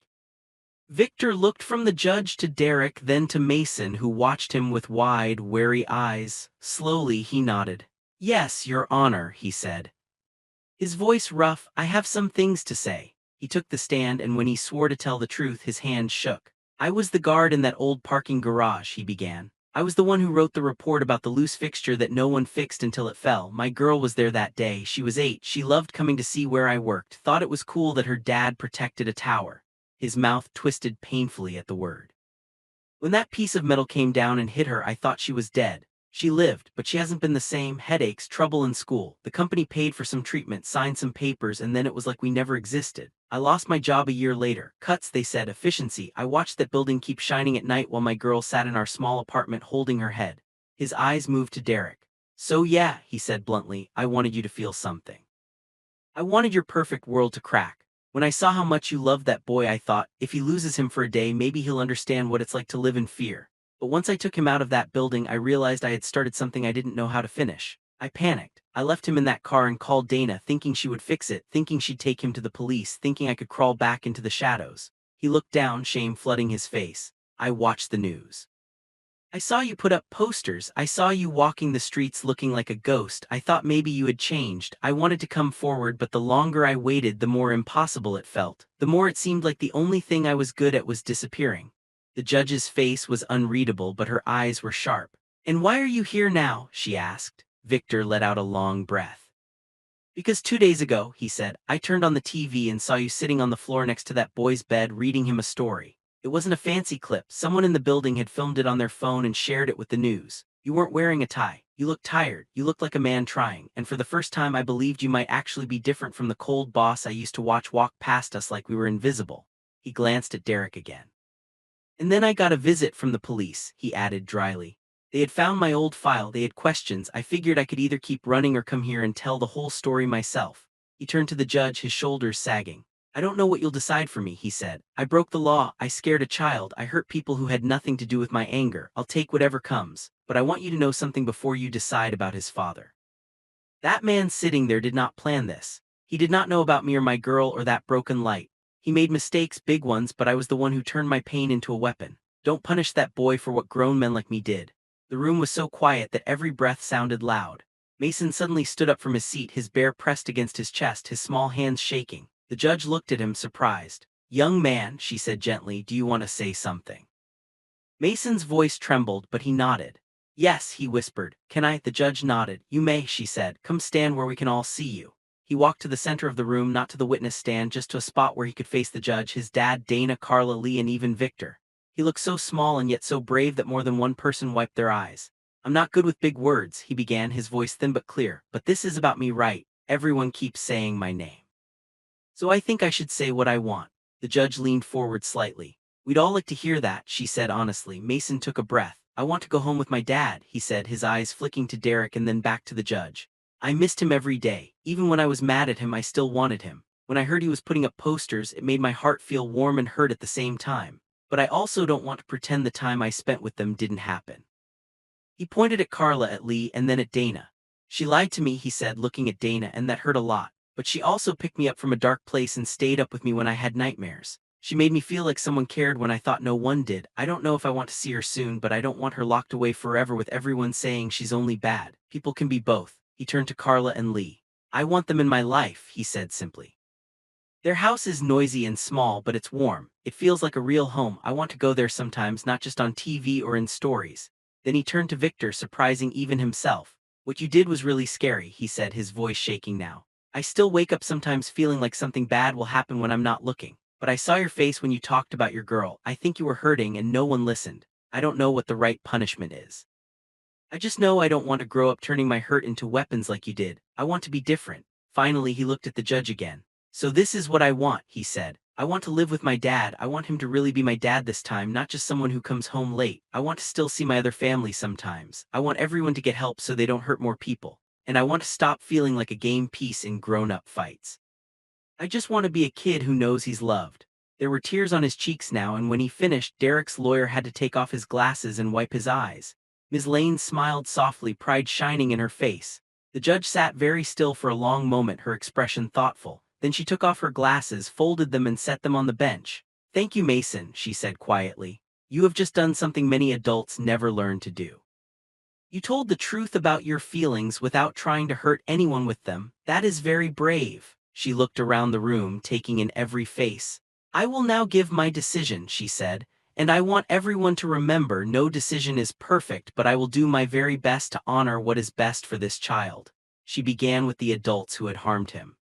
Victor looked from the judge to Derek, then to Mason, who watched him with wide, wary eyes. Slowly he nodded. "Yes, Your Honor," he said. His voice rough. "I have some things to say." He took the stand, and when he swore to tell the truth, his hand shook. "I was the guard in that old parking garage," he began. "I was the one who wrote the report about the loose fixture that no one fixed until it fell. My girl was there that day. She was 8. She loved coming to see where I worked, thought it was cool that her dad protected a tower." His mouth twisted painfully at the word. "When that piece of metal came down and hit her, I thought she was dead. She lived, but she hasn't been the same. Headaches, trouble in school. The company paid for some treatment, signed some papers, and then it was like we never existed. I lost my job a year later. Cuts, they said, efficiency. I watched that building keep shining at night while my girl sat in our small apartment holding her head." His eyes moved to Derek. "So yeah," he said bluntly, "I wanted you to feel something. I wanted your perfect world to crack. When I saw how much you loved that boy, I thought, if he loses him for a day, maybe he'll understand what it's like to live in fear. But once I took him out of that building, I realized I had started something I didn't know how to finish. I panicked. I left him in that car and called Dana, thinking she would fix it, thinking she'd take him to the police, thinking I could crawl back into the shadows." He looked down, shame flooding his face. "I watched the news. I saw you put up posters. I saw you walking the streets looking like a ghost. I thought maybe you had changed. I wanted to come forward, but the longer I waited, the more impossible it felt. The more it seemed like the only thing I was good at was disappearing. The judge's face was unreadable, but her eyes were sharp. "And why are you here now?" she asked. Victor let out a long breath. "Because 2 days ago," he said, "I turned on the TV and saw you sitting on the floor next to that boy's bed reading him a story. It wasn't a fancy clip. Someone in the building had filmed it on their phone and shared it with the news. You weren't wearing a tie. You looked tired. You looked like a man trying. And for the first time I believed you might actually be different from the cold boss I used to watch walk past us like we were invisible." He glanced at Derek again. "And then I got a visit from the police," he added dryly. "They had found my old file. They had questions. I figured I could either keep running or come here and tell the whole story myself." He turned to the judge, his shoulders sagging. "I don't know what you'll decide for me," he said. "I broke the law. I scared a child. I hurt people who had nothing to do with my anger. I'll take whatever comes. But I want you to know something before you decide about his father. That man sitting there did not plan this. He did not know about me or my girl or that broken light. He made mistakes, big ones, but I was the one who turned my pain into a weapon. Don't punish that boy for what grown men like me did." The room was so quiet that every breath sounded loud. Mason suddenly stood up from his seat, his bear pressed against his chest, his small hands shaking. The judge looked at him, surprised. "Young man," she said gently, "do you want to say something?" Mason's voice trembled, but he nodded. "Yes," he whispered. "Can I?" The judge nodded. "You may," she said. "Come stand where we can all see you." He walked to the center of the room, not to the witness stand, just to a spot where he could face the judge, his dad, Dana, Carla, Lee, and even Victor. He looked so small and yet so brave that more than one person wiped their eyes. "I'm not good with big words," he began, his voice thin but clear, "but this is about me, right? Everyone keeps saying my name. So I think I should say what I want." The judge leaned forward slightly. "We'd all like to hear that," she said honestly. Mason took a breath. "I want to go home with my dad," he said, his eyes flicking to Derek and then back to the judge. "I missed him every day. Even when I was mad at him, I still wanted him. When I heard he was putting up posters, it made my heart feel warm and hurt at the same time. But I also don't want to pretend the time I spent with them didn't happen." He pointed at Carla, at Lee, and then at Dana. "She lied to me," he said, looking at Dana, "and that hurt a lot. But she also picked me up from a dark place and stayed up with me when I had nightmares. She made me feel like someone cared when I thought no one did. I don't know if I want to see her soon, but I don't want her locked away forever with everyone saying she's only bad. People can be both." He turned to Carla and Lee. "I want them in my life," he said simply. "Their house is noisy and small, but it's warm. It feels like a real home. I want to go there sometimes, not just on TV or in stories." Then he turned to Victor, surprising even himself. "What you did was really scary," he said, his voice shaking now. "I still wake up sometimes feeling like something bad will happen when I'm not looking. But I saw your face when you talked about your girl. I think you were hurting and no one listened. I don't know what the right punishment is. I just know I don't want to grow up turning my hurt into weapons like you did. I want to be different." Finally, he looked at the judge again. "So this is what I want," he said. "I want to live with my dad. I want him to really be my dad this time, not just someone who comes home late. I want to still see my other family sometimes. I want everyone to get help so they don't hurt more people. And I want to stop feeling like a game piece in grown-up fights. I just want to be a kid who knows he's loved." There were tears on his cheeks now, and when he finished, Derek's lawyer had to take off his glasses and wipe his eyes. Ms. Lane smiled softly, pride shining in her face. The judge sat very still for a long moment, her expression thoughtful. Then she took off her glasses, folded them, and set them on the bench. "Thank you, Mason," she said quietly. "You have just done something many adults never learn to do. You told the truth about your feelings without trying to hurt anyone with them. That is very brave." She looked around the room, taking in every face. "I will now give my decision," she said, "and I want everyone to remember no decision is perfect, but I will do my very best to honor what is best for this child." She began with the adults who had harmed him.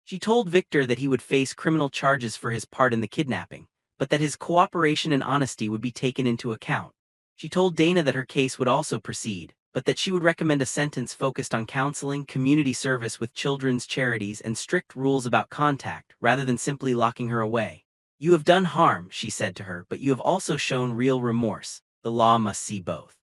She told Victor that he would face criminal charges for his part in the kidnapping, but that his cooperation and honesty would be taken into account. She told Dana that her case would also proceed, but that she would recommend a sentence focused on counseling, community service with children's charities, and strict rules about contact, rather than simply locking her away. "You have done harm," she said to her, "but you have also shown real remorse. The law must see both."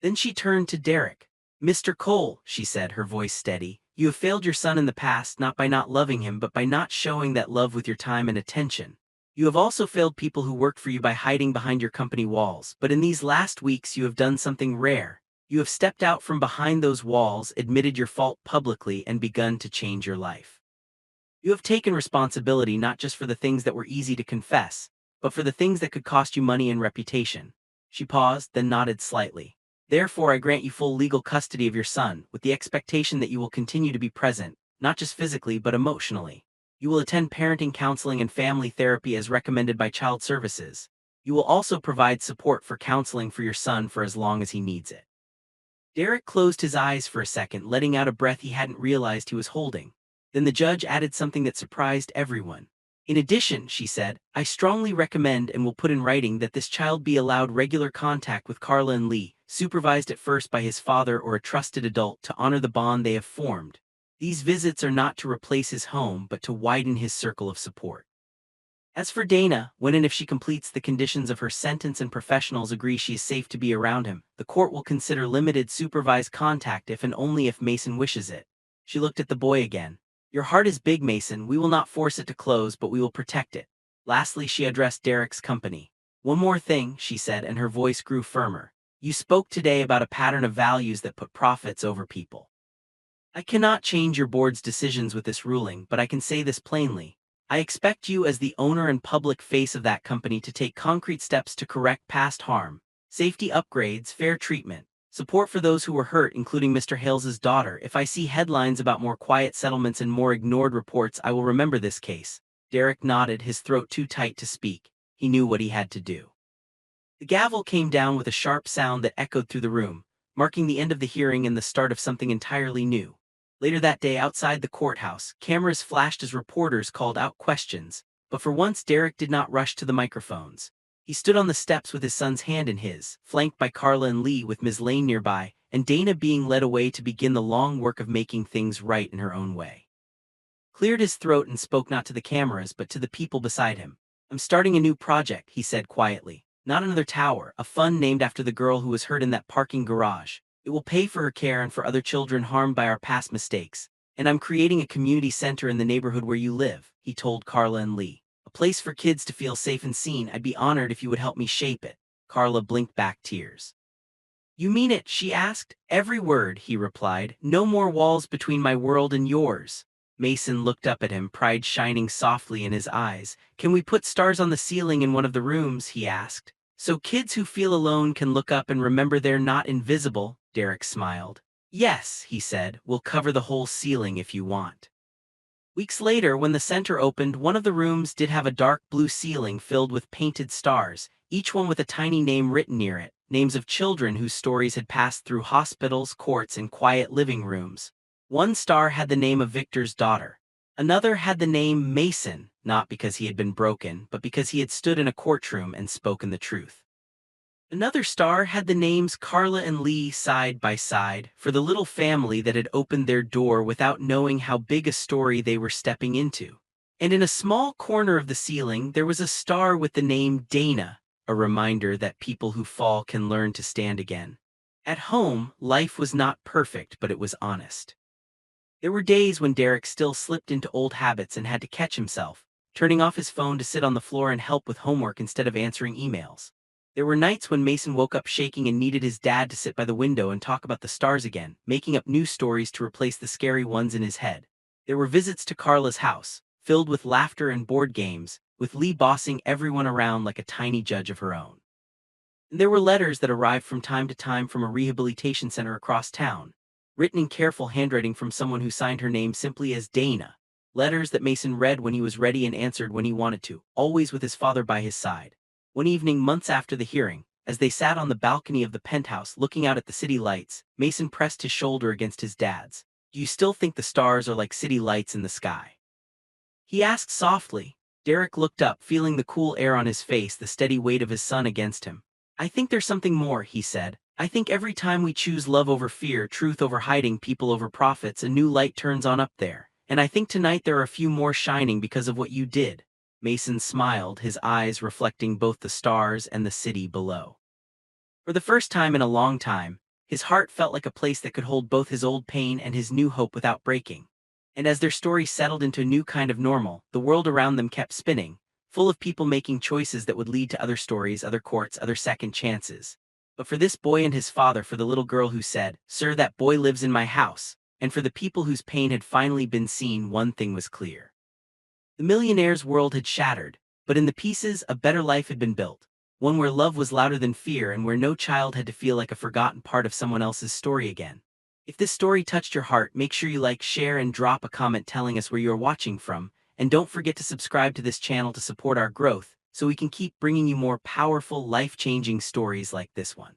Then she turned to Derek. "Mr. Cole," she said, her voice steady, "you have failed your son in the past, not by not loving him, but by not showing that love with your time and attention. You have also failed people who worked for you by hiding behind your company walls, but in these last weeks you have done something rare. You have stepped out from behind those walls, admitted your fault publicly, and begun to change your life. You have taken responsibility not just for the things that were easy to confess, but for the things that could cost you money and reputation." She paused, then nodded slightly. Therefore, I grant you full legal custody of your son, with the expectation that you will continue to be present, not just physically but emotionally. You will attend parenting counseling and family therapy as recommended by Child Services. You will also provide support for counseling for your son for as long as he needs it. Derek closed his eyes for a second, letting out a breath he hadn't realized he was holding. Then the judge added something that surprised everyone. In addition, she said, I strongly recommend and will put in writing that this child be allowed regular contact with Carla and Lee, supervised at first by his father or a trusted adult to honor the bond they have formed. These visits are not to replace his home but to widen his circle of support. As for Dana, when and if she completes the conditions of her sentence and professionals agree she is safe to be around him, the court will consider limited supervised contact if and only if Mason wishes it. She looked at the boy again. Your heart is big, Mason. We will not force it to close, but we will protect it. Lastly, she addressed Derek's company. One more thing, she said, and her voice grew firmer. You spoke today about a pattern of values that put profits over people. I cannot change your board's decisions with this ruling, but I can say this plainly. I expect you as the owner and public face of that company to take concrete steps to correct past harm, safety upgrades, fair treatment, support for those who were hurt, including Mr. Hales's daughter. If I see headlines about more quiet settlements and more ignored reports, I will remember this case. Derek nodded, his throat too tight to speak. He knew what he had to do. The gavel came down with a sharp sound that echoed through the room, marking the end of the hearing and the start of something entirely new. Later that day, outside the courthouse, cameras flashed as reporters called out questions, but for once Derek did not rush to the microphones. He stood on the steps with his son's hand in his, flanked by Carla and Lee with Ms. Lane nearby, and Dana being led away to begin the long work of making things right in her own way. Cleared his throat and spoke not to the cameras but to the people beside him. I'm starting a new project, he said quietly. Not another tower, a fund named after the girl who was hurt in that parking garage. It will pay for her care and for other children harmed by our past mistakes. And I'm creating a community center in the neighborhood where you live, he told Carla and Lee. A place for kids to feel safe and seen. I'd be honored if you would help me shape it. Carla blinked back tears. You mean it? She asked. Every word, he replied. No more walls between my world and yours. Mason looked up at him, pride shining softly in his eyes. Can we put stars on the ceiling in one of the rooms? He asked. So kids who feel alone can look up and remember they're not invisible. Derek smiled. Yes, he said, we'll cover the whole ceiling if you want. Weeks later, when the center opened, one of the rooms did have a dark blue ceiling filled with painted stars, each one with a tiny name written near it, names of children whose stories had passed through hospitals, courts, and quiet living rooms. One star had the name of Victor's daughter. Another had the name Mason, not because he had been broken, but because he had stood in a courtroom and spoken the truth. Another star had the names Carla and Lee side by side, for the little family that had opened their door without knowing how big a story they were stepping into. And in a small corner of the ceiling, there was a star with the name Dana, a reminder that people who fall can learn to stand again. At home, life was not perfect, but it was honest. There were days when Derek still slipped into old habits and had to catch himself, turning off his phone to sit on the floor and help with homework instead of answering emails. There were nights when Mason woke up shaking and needed his dad to sit by the window and talk about the stars again, making up new stories to replace the scary ones in his head. There were visits to Carla's house, filled with laughter and board games, with Lee bossing everyone around like a tiny judge of her own. And there were letters that arrived from time to time from a rehabilitation center across town, written in careful handwriting from someone who signed her name simply as Dana. Letters that Mason read when he was ready and answered when he wanted to, always with his father by his side. One evening, months after the hearing, as they sat on the balcony of the penthouse looking out at the city lights, Mason pressed his shoulder against his dad's. Do you still think the stars are like city lights in the sky? He asked softly. Derek looked up, feeling the cool air on his face, the steady weight of his son against him. I think there's something more, he said. I think every time we choose love over fear, truth over hiding, people over profits, a new light turns on up there. And I think tonight there are a few more shining because of what you did. Mason smiled, his eyes reflecting both the stars and the city below. For the first time in a long time, his heart felt like a place that could hold both his old pain and his new hope without breaking. And as their story settled into a new kind of normal, the world around them kept spinning, full of people making choices that would lead to other stories, other courts, other second chances. But for this boy and his father, for the little girl who said, "Sir, that boy lives in my house," and for the people whose pain had finally been seen, one thing was clear. The millionaire's world had shattered, but in the pieces, a better life had been built. one where love was louder than fear and where no child had to feel like a forgotten part of someone else's story again. If this story touched your heart, make sure you like, share, and drop a comment telling us where you are watching from, and don't forget to subscribe to this channel to support our growth, so we can keep bringing you more powerful, life-changing stories like this one.